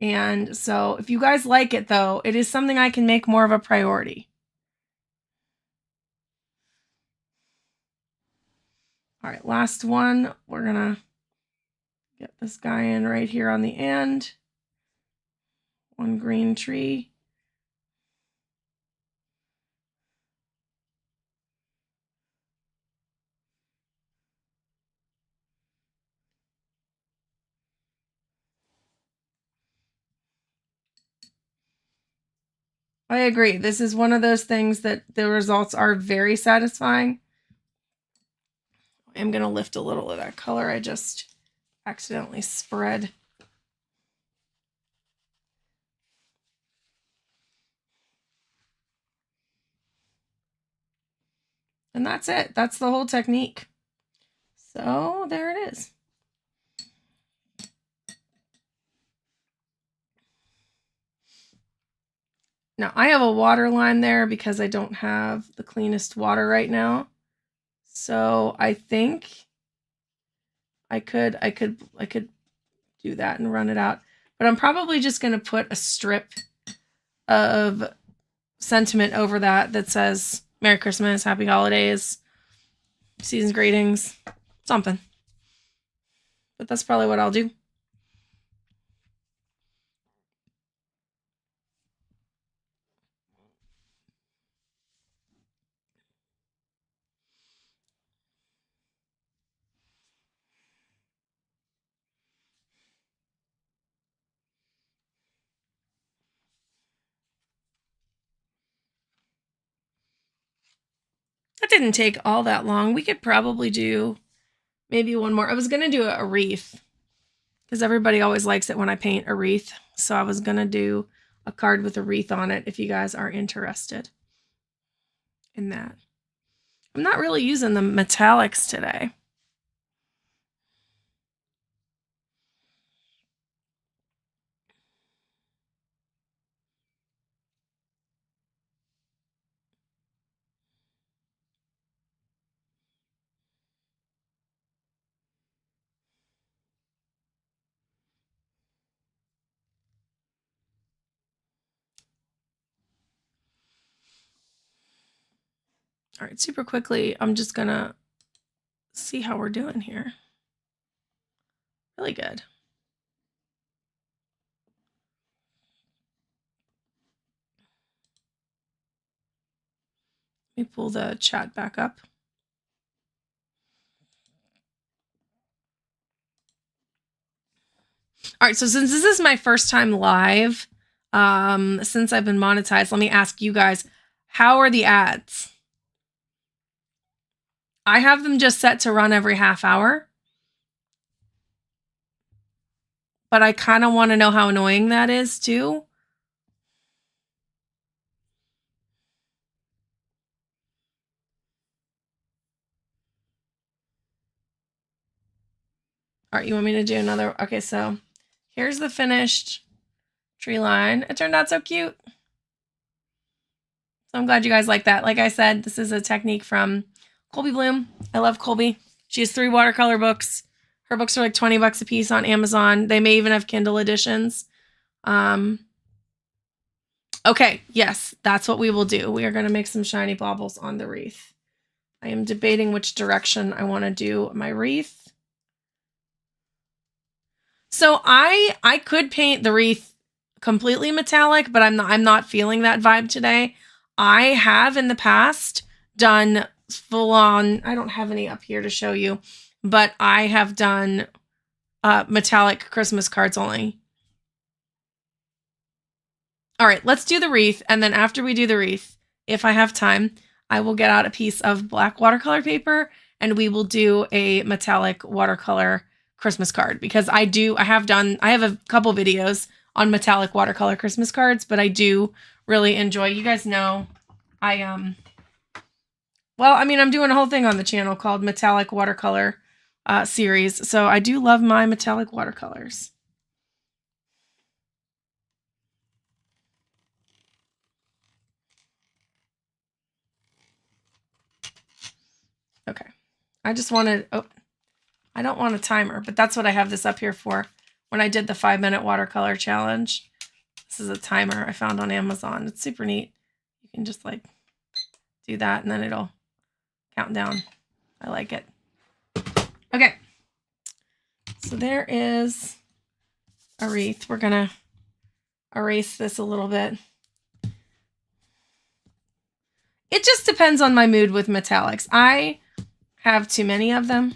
And so if you guys like it though, it is something I can make more of a priority. All right, last one. We're gonna get this guy in right here on the end. One green tree. I agree. This is one of those things that the results are very satisfying. I'm gonna lift a little of that color I just accidentally spread. And that's it. That's the whole technique. So there it is. Now I have a water line there because I don't have the cleanest water right now. So I think I could do that and run it out. But I'm probably just going to put a strip of sentiment over that says Merry Christmas, Happy Holidays, Season's Greetings, something. But that's probably what I'll do. That didn't take all that long. We could probably do maybe one more. I was going to do a wreath because everybody always likes it when I paint a wreath. So I was going to do a card with a wreath on it if you guys are interested in that. I'm not really using the metallics today. All right, super quickly, I'm just going to see how we're doing here. Really good. Let me pull the chat back up. All right, so since this is my first time live, since I've been monetized, let me ask you guys, how are the ads? I have them just set to run every half hour. But I kind of want to know how annoying that is too. All right, you want me to do another? Okay, so here's the finished tree line. It turned out so cute. So I'm glad you guys like that. Like I said, this is a technique from Colby Bloom. I love Colby. She has 3 watercolor books. Her books are like $20 a piece on Amazon. They may even have Kindle editions. Okay, yes, that's what we will do. We are going to make some shiny baubles on the wreath. I am debating which direction I want to do my wreath. So I could paint the wreath completely metallic, but I'm not feeling that vibe today. I have in the past done full on, I don't have any up here to show you, but I have done metallic Christmas cards only. All right, let's do the wreath. And then after we do the wreath, if I have time, I will get out a piece of black watercolor paper and we will do a metallic watercolor Christmas card, because I have a couple videos on metallic watercolor Christmas cards, but I do really enjoy, you guys know, I'm doing a whole thing on the channel called Metallic Watercolor series. So I do love my metallic watercolors. Okay. I just wanted, I don't want a timer, but that's what I have this up here for. When I did the 5-minute watercolor challenge, this is a timer I found on Amazon. It's super neat. You can just like do that and then it'll count down. I like it. Okay. So there is a wreath. We're going to erase this a little bit. It just depends on my mood with metallics. I have too many of them.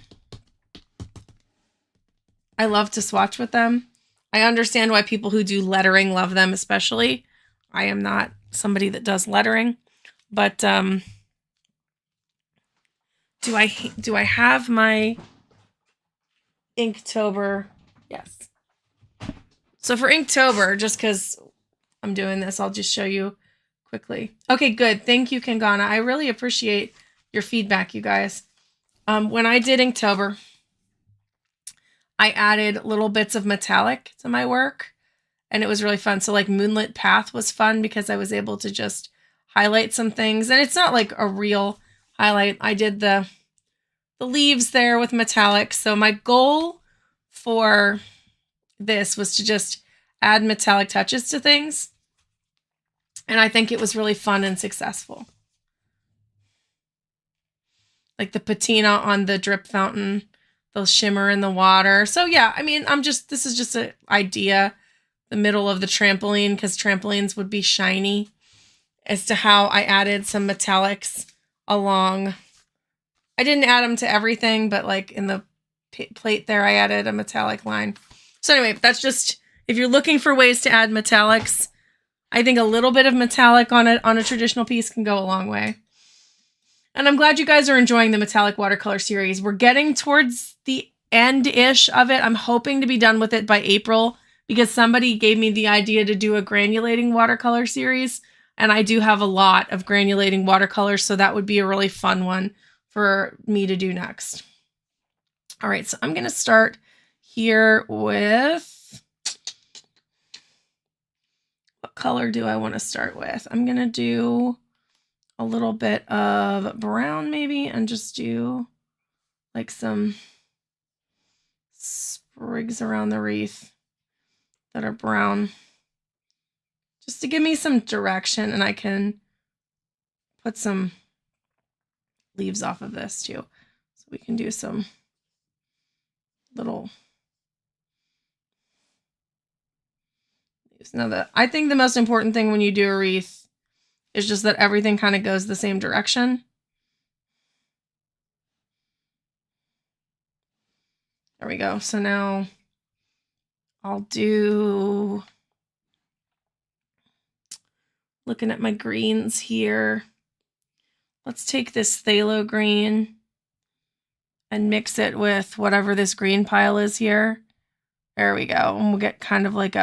I love to swatch with them. I understand why people who do lettering love them, especially. I am not somebody that does lettering, but do I have my Inktober? Yes. So for Inktober, just because I'm doing this, I'll just show you quickly. Okay, good. Thank you, Kangana. I really appreciate your feedback, you guys. When I did Inktober, I added little bits of metallic to my work, and it was really fun. So like Moonlit Path was fun because I was able to just highlight some things, and it's not like a real highlight. I did the leaves there with metallic. So my goal for this was to just add metallic touches to things, and I think it was really fun and successful. Like the patina on the drip fountain, the shimmer in the water. So yeah, I mean, this is just an idea, the middle of the trampoline, because trampolines would be shiny, as to how I added some metallics along. I didn't add them to everything, but like in the plate there, I added a metallic line. So anyway, that's just, if you're looking for ways to add metallics, I think a little bit of metallic on a traditional piece can go a long way. And I'm glad you guys are enjoying the metallic watercolor series. We're getting towards the end-ish of it. I'm hoping to be done with it by April, because somebody gave me the idea to do a granulating watercolor series, and I do have a lot of granulating watercolors, so that would be a really fun one for me to do next. All right, so I'm going to start here with, what color do I want to start with? I'm going to do a little bit of brown maybe, and just do like some sprigs around the wreath that are brown, just to give me some direction, and I can put some leaves off of this too. So we can do some little leaves. Now I think the most important thing when you do a wreath is just that everything kind of goes the same direction. There we go. So now I'll do, looking at my greens here. Let's take this phthalo green and mix it with whatever this green pile is here. There we go. And we'll get kind of like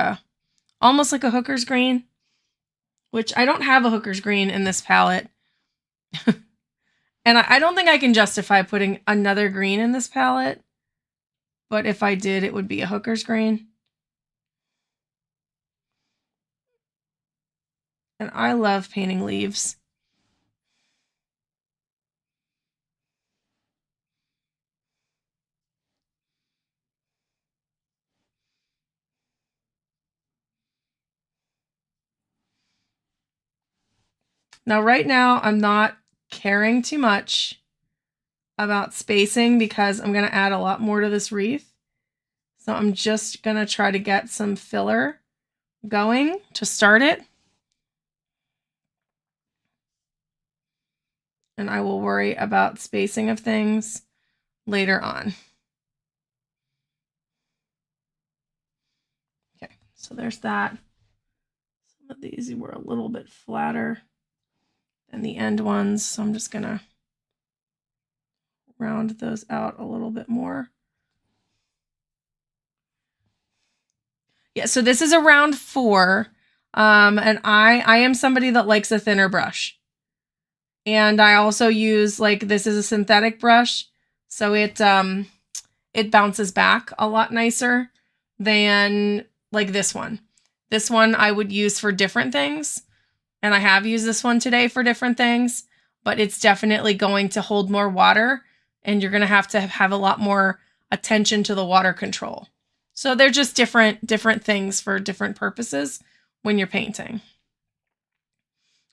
almost like a hooker's green, which I don't have a hooker's green in this palette. And I don't think I can justify putting another green in this palette. but if I did, it would be a hooker's green. And I love painting leaves. Now, right now, I'm not caring too much about spacing because I'm going to add a lot more to this wreath. So I'm just going to try to get some filler going to start it. And I will worry about spacing of things later on. Okay, so there's that. Some of these were a little bit flatter than the end ones, so I'm just gonna round those out a little bit more. Yeah, so this is a round 4, and I am somebody that likes a thinner brush. And I also use, like, this is a synthetic brush, so it bounces back a lot nicer than like this one. This one I would use for different things, and I have used this one today for different things, but it's definitely going to hold more water, and you're going to have a lot more attention to the water control. So they're just different things for different purposes when you're painting.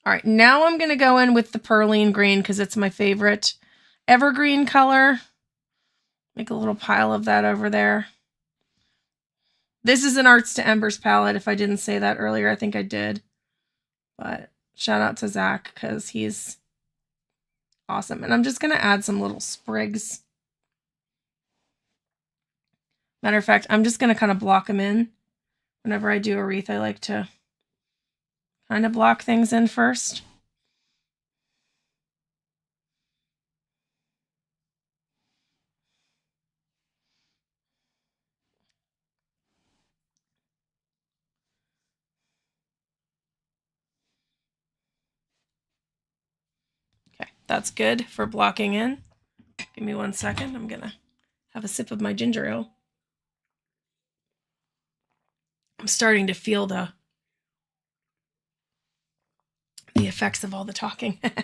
All right, now I'm going to go in with the Perline green because it's my favorite evergreen color. Make a little pile of that over there. This is an Arts to Embers palette. If I didn't say that earlier, I think I did. But shout out to Zach because he's awesome. And I'm just going to add some little sprigs. Matter of fact, I'm just going to kind of block them in. Whenever I do a wreath, I like to kind of block things in first. Okay, that's good for blocking in. Give me 1 second. I'm going to have a sip of my ginger ale. I'm starting to feel the effects of all the talking. Okay.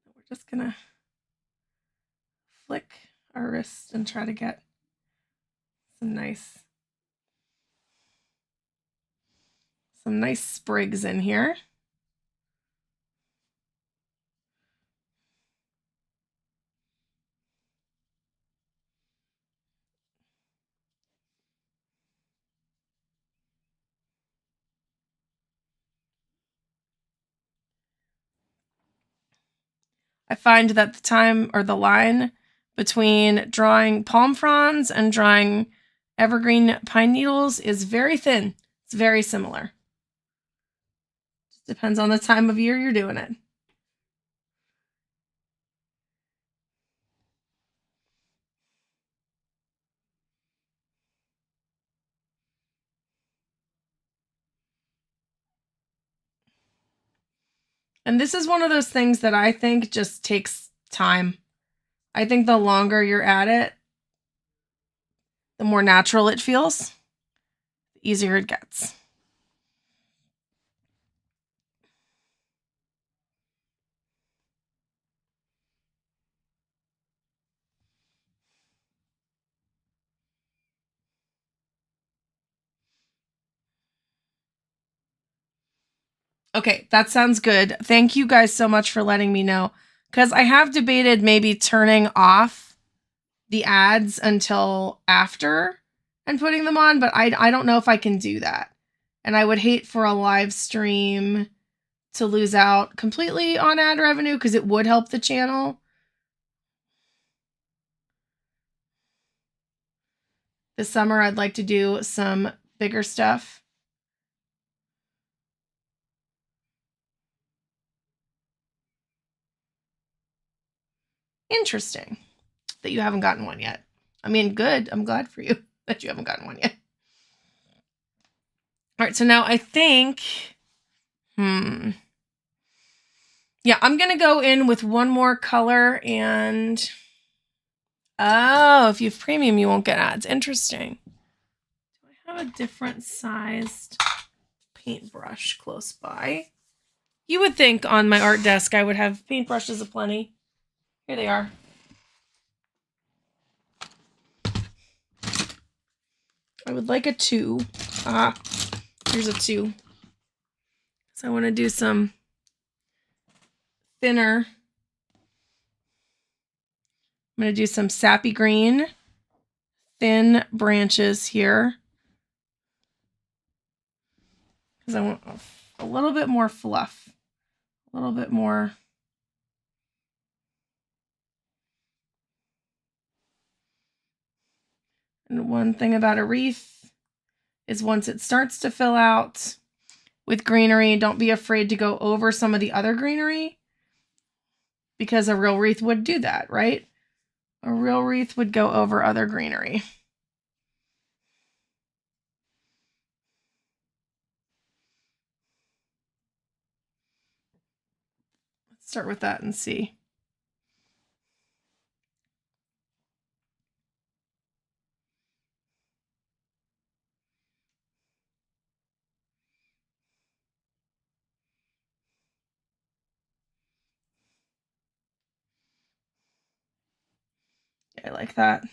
We're just going to flick our wrist and try to get some nice sprigs in here. I find that the time or the line between drawing palm fronds and drawing evergreen pine needles is very thin. It's very similar. Just depends on the time of year you're doing it. And this is one of those things that I think just takes time. I think the longer you're at it, the more natural it feels, the easier it gets. Okay, that sounds good. Thank you guys so much for letting me know. Because I have debated maybe turning off the ads until after and putting them on, but I don't know if I can do that. And I would hate for a live stream to lose out completely on ad revenue because it would help the channel. This summer, I'd like to do some bigger stuff. Interesting that you haven't gotten one yet. I mean, good. I'm glad for you that you haven't gotten one yet. All right, so now I think, yeah, I'm going to go in with one more color and Oh, if you have premium, you won't get ads. Interesting. Do I have a different sized paintbrush close by? You would think on my art desk I would have paintbrushes aplenty. Here they are. I would like a 2. Here's a 2. So I want to do some thinner. I'm going to do some sappy green, thin branches here. Because I want a little bit more fluff. A little bit more. And one thing about a wreath is once it starts to fill out with greenery, don't be afraid to go over some of the other greenery, because a real wreath would do that, right? A real wreath would go over other greenery. Let's start with that and see. I like that.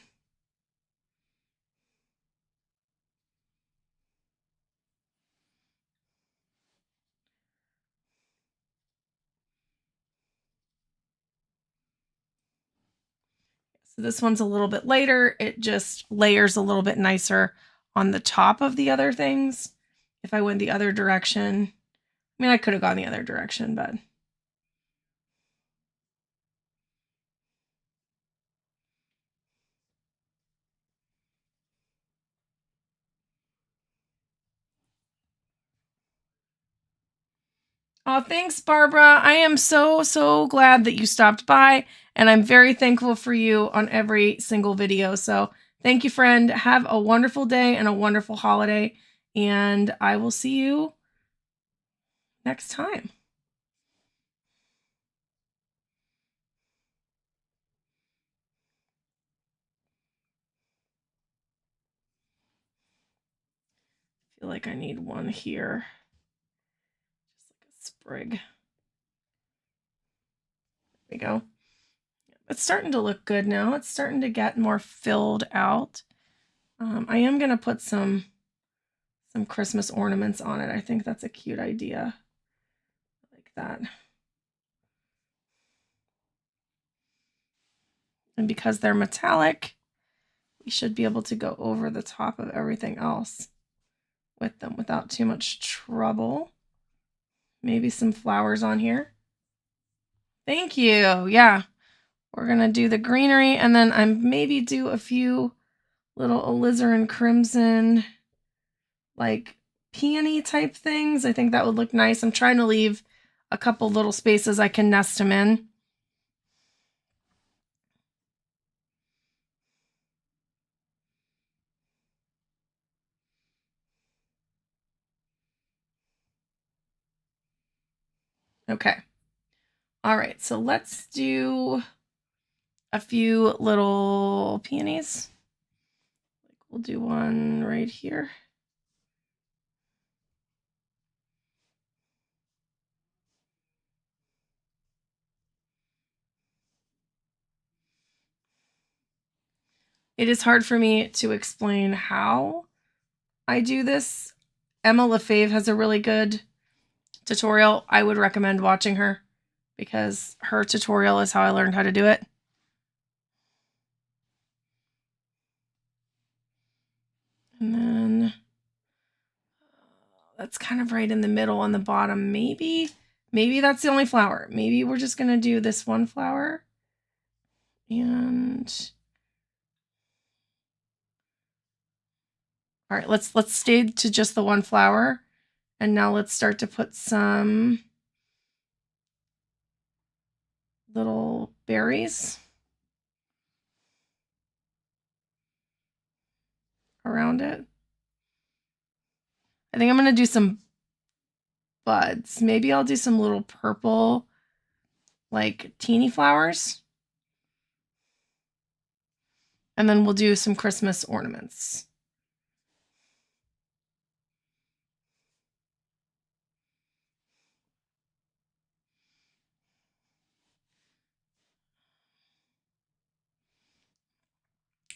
So this one's a little bit lighter. It just layers a little bit nicer on the top of the other things. If I went the other direction, I mean, I could have gone the other direction, but oh, thanks, Barbara. I am so glad that you stopped by, and I'm very thankful for you on every single video. So thank you, friend. Have a wonderful day and a wonderful holiday, and I will see you next time. I feel like I need one here. Just like a sprig. There we go. It's starting to look good now. It's starting to get more filled out. I am going to put some Christmas ornaments on it. I think that's a cute idea. Like that. And because they're metallic, we should be able to go over the top of everything else with them without too much trouble. Maybe some flowers on here. Thank you. Yeah. We're going to do the greenery, and then I maybe do a few little alizarin crimson, like peony type things. I think that would look nice. I'm trying to leave a couple little spaces I can nest them in. Okay. All right, so let's do a few little peonies. We'll do one right here. It is hard for me to explain how I do this. Emma Lefebvre has a really good tutorial. I would recommend watching her because her tutorial is how I learned how to do it. And then that's kind of right in the middle on the bottom. Maybe that's the only flower. Maybe we're just going to do this one flower. And all right, let's stay to just the one flower. And now let's start to put some little berries around it. I think I'm going to do some buds. Maybe I'll do some little purple, like teeny flowers. And then we'll do some Christmas ornaments.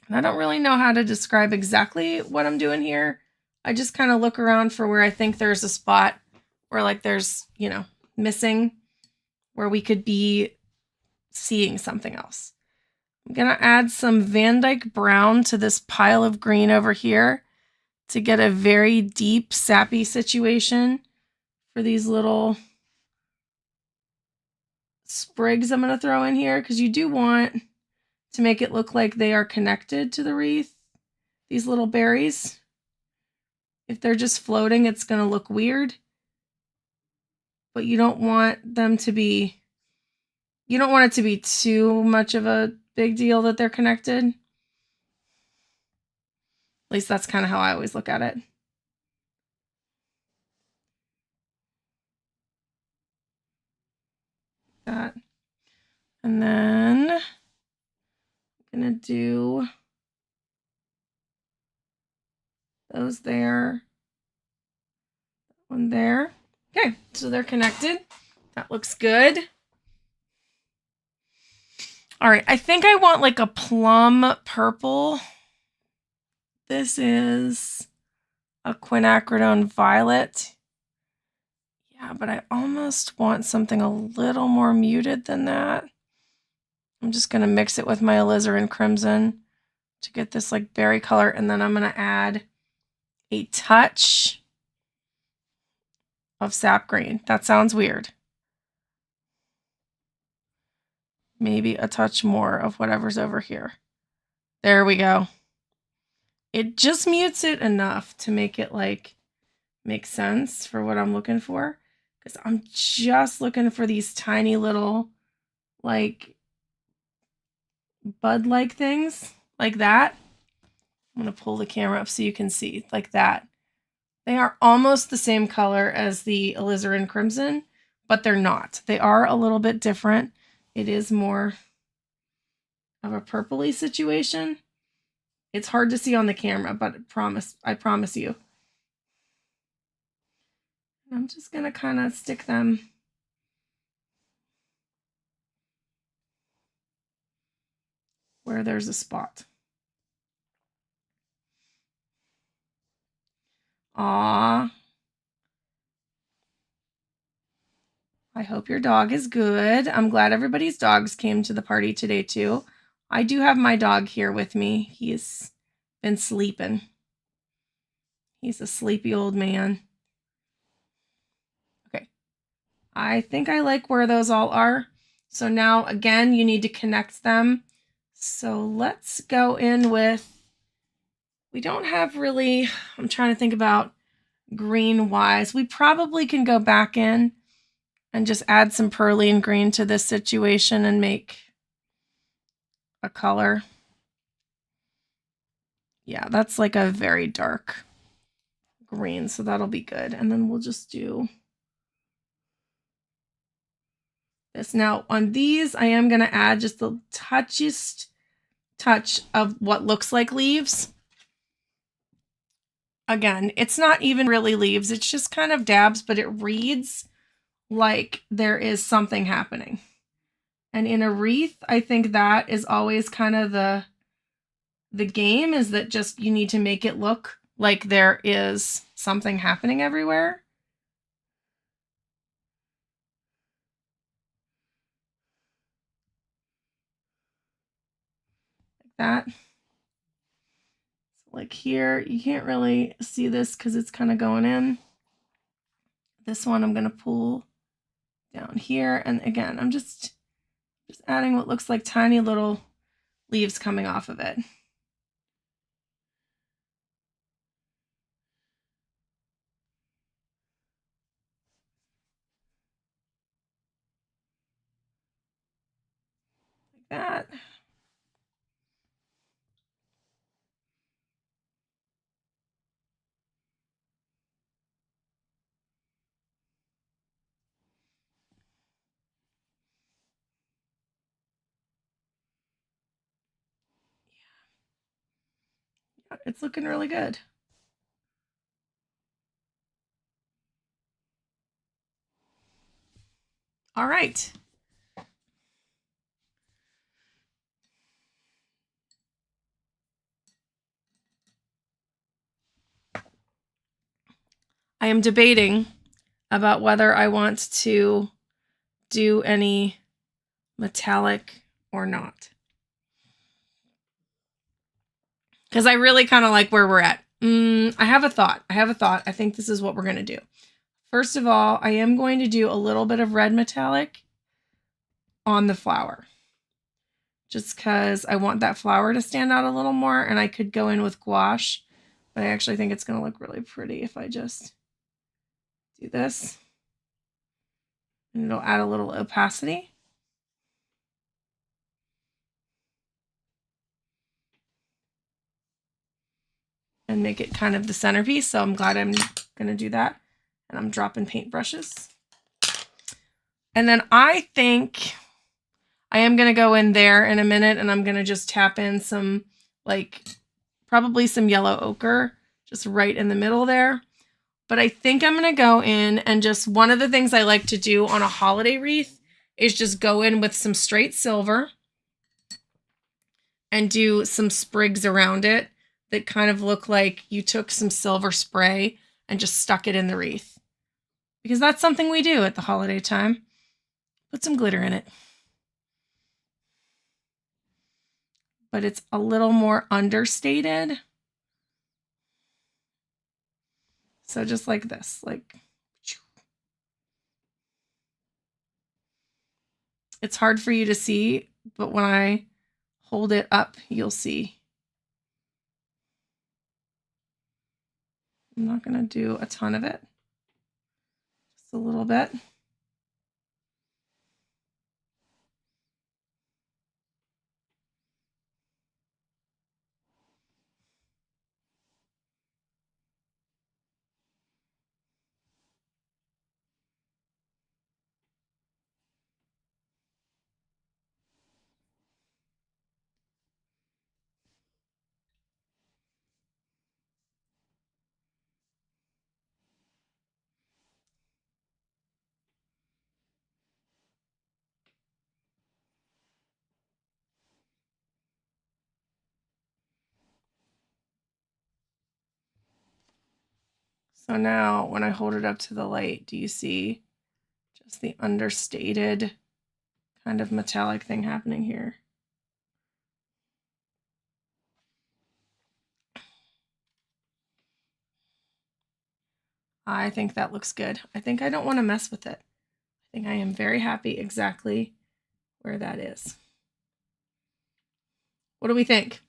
And I don't really know how to describe exactly what I'm doing here. I just kind of look around for where I think there's a spot where like there's, you know, missing, where we could be seeing something else. I'm going to add some Van Dyke Brown to this pile of green over here to get a very deep, sappy situation for these little sprigs I'm going to throw in here, because you do want to make it look like they are connected to the wreath, these little berries. If they're just floating, it's going to look weird. But you don't want them to be, you don't want it to be too much of a big deal that they're connected. At least that's kind of how I always look at it. That. And then I'm going to do those there. One there. Okay, so they're connected. That looks good. All right, I think I want like a plum purple. This is a quinacridone violet. Yeah, but I almost want something a little more muted than that. I'm just going to mix it with my alizarin crimson to get this like berry color, and then I'm going to add a touch of sap green. That sounds weird. Maybe a touch more of whatever's over here. There we go. It just mutes it enough to make it like make sense for what I'm looking for. Because I'm just looking for these tiny little like bud-like things like that. I'm going to pull the camera up so you can see like that. They are almost the same color as the alizarin crimson, but they're not. They are a little bit different. It is more of a purpley situation. It's hard to see on the camera, but I promise you. I'm just going to kind of stick them where there's a spot. Aw. I hope your dog is good. I'm glad everybody's dogs came to the party today too. I do have my dog here with me. He's been sleeping. He's a sleepy old man. Okay. I think I like where those all are. So now, again, you need to connect them. So let's go in with, we don't have really, I'm trying to think about green wise. We probably can go back in and just add some Perlene green to this situation and make a color. Yeah, that's like a very dark green, so that'll be good. And then we'll just do this. Now on these, I am going to add just the touch of what looks like leaves. Again, it's not even really leaves. It's just kind of dabs, but it reads like there is something happening. And in a wreath, I think that is always kind of the game, is that just you need to make it look like there is something happening everywhere. Like that. So like here, you can't really see this because it's kind of going in. This one I'm going to pull down here. And again, I'm just adding what looks like tiny little leaves coming off of it. Like that. It's looking really good. All right. I am debating about whether I want to do any metallic or not. Because I really kind of like where we're at. I have a thought. I think this is what we're going to do. First of all, I am going to do a little bit of red metallic on the flower. Just because I want that flower to stand out a little more, and I could go in with gouache, but I actually think it's going to look really pretty if I just do this. And it'll add a little opacity. And make it kind of the centerpiece. So I'm glad I'm going to do that. And I'm dropping paintbrushes. And then I think I am going to go in there in a minute, and I'm going to just tap in some, like, probably some yellow ochre just right in the middle there. But I think I'm going to go in and just, one of the things I like to do on a holiday wreath is just go in with some straight silver and do some sprigs around it that kind of look like you took some silver spray and just stuck it in the wreath. Because that's something we do at the holiday time. Put some glitter in it. But it's a little more understated. So just like this, like, it's hard for you to see, but when I hold it up, you'll see. I'm not going to do a ton of it, just a little bit. So now when I hold it up to the light, do you see just the understated kind of metallic thing happening here? I think that looks good. I think I don't want to mess with it. I think I am very happy exactly where that is. What do we think?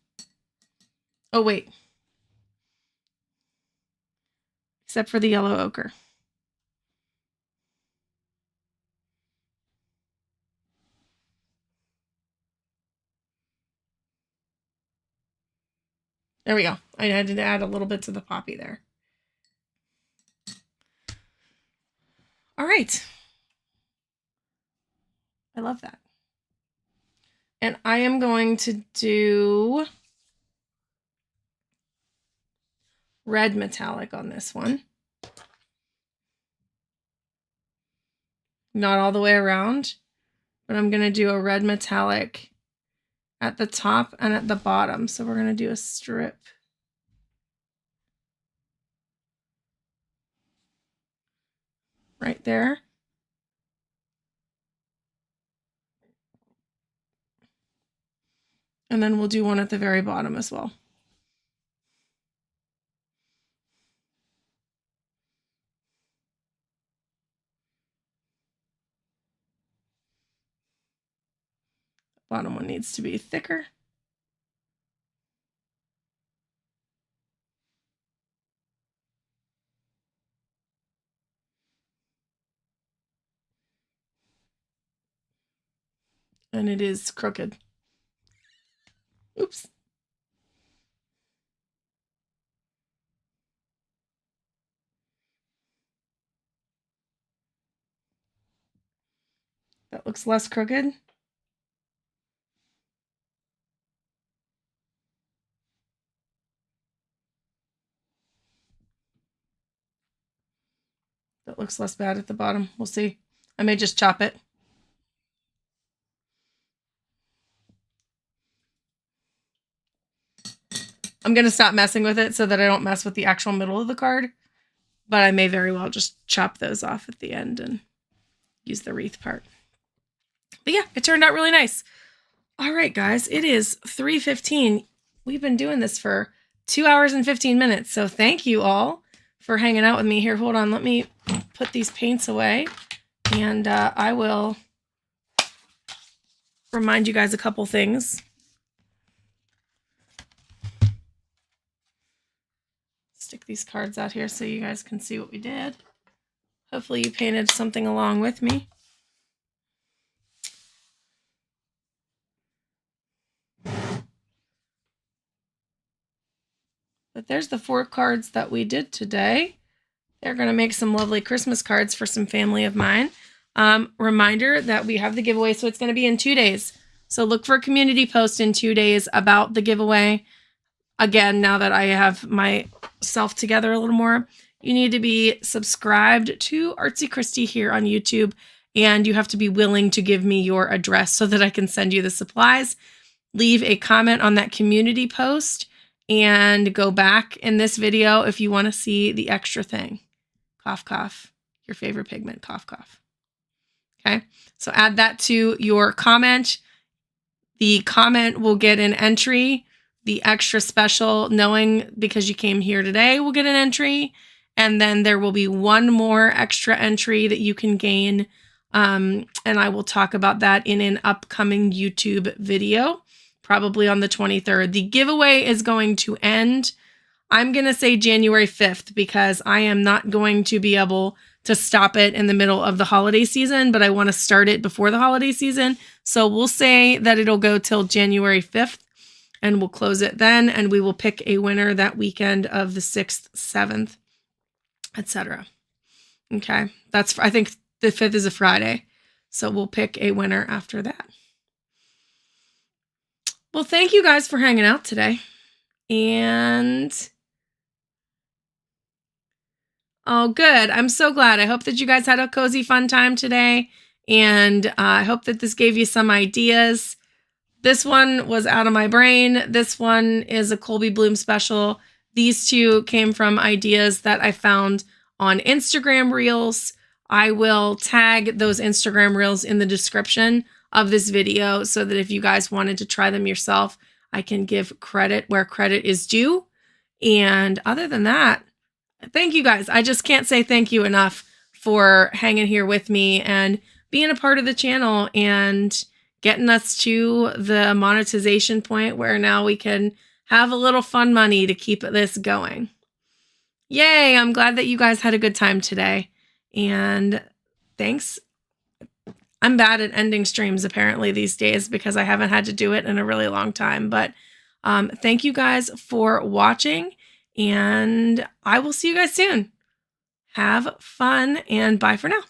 Oh, wait. Except for the yellow ochre. There we go. I had to add a little bit to the poppy there. All right. I love that. And I am going to do red metallic on this one. Not all the way around, but I'm going to do a red metallic at the top and at the bottom. So we're going to do a strip. Right there. And then we'll do one at the very bottom as well. Bottom one needs to be thicker. And it is crooked. Oops. That looks less crooked. That looks less bad at the bottom. We'll see. I may just chop it. I'm going to stop messing with it so that I don't mess with the actual middle of the card. But I may very well just chop those off at the end and use the wreath part. But yeah, it turned out really nice. All right, guys, it is 3:15. We've been doing this for 2 hours and 15 minutes. So thank you all for hanging out with me here. Hold on, let me put these paints away. And I will remind you guys a couple things. Stick these cards out here so you guys can see what we did. Hopefully you painted something along with me. But there's the 4 cards that we did today. They're going to make some lovely Christmas cards for some family of mine. Reminder that we have the giveaway, so it's going to be in 2 days. So look for a community post in 2 days about the giveaway. Again, now that I have myself together a little more, you need to be subscribed to Artsy Christy here on YouTube, and you have to be willing to give me your address so that I can send you the supplies. Leave a comment on that community post and go back in this video if you want to see the extra thing. Cough, cough. Your favorite pigment, cough, cough. Okay, so add that to your comment. The comment will get an entry. The extra special, knowing because you came here today, will get an entry. And then there will be one more extra entry that you can gain. And I will talk about that in an upcoming YouTube video, probably on the 23rd. The giveaway is going to end, I'm going to say January 5th, because I am not going to be able to stop it in the middle of the holiday season, but I want to start it before the holiday season. So we'll say that it'll go till January 5th. And we'll close it then, and we will pick a winner that weekend of the 6th, 7th, etc. Okay, I think the 5th is a Friday, so we'll pick a winner after that. Well, thank you guys for hanging out today. And oh, good. I'm so glad. I hope that you guys had a cozy, fun time today, and I hope that this gave you some ideas. This one was out of my brain. This one is a Colby Bloom special. These two came from ideas that I found on Instagram Reels. I will tag those Instagram Reels in the description of this video so that if you guys wanted to try them yourself, I can give credit where credit is due. And other than that, thank you guys. I just can't say thank you enough for hanging here with me and being a part of the channel and getting us to the monetization point where now we can have a little fun money to keep this going. Yay, I'm glad that you guys had a good time today. And thanks. I'm bad at ending streams apparently these days because I haven't had to do it in a really long time. But thank you guys for watching, and I will see you guys soon. Have fun, and bye for now.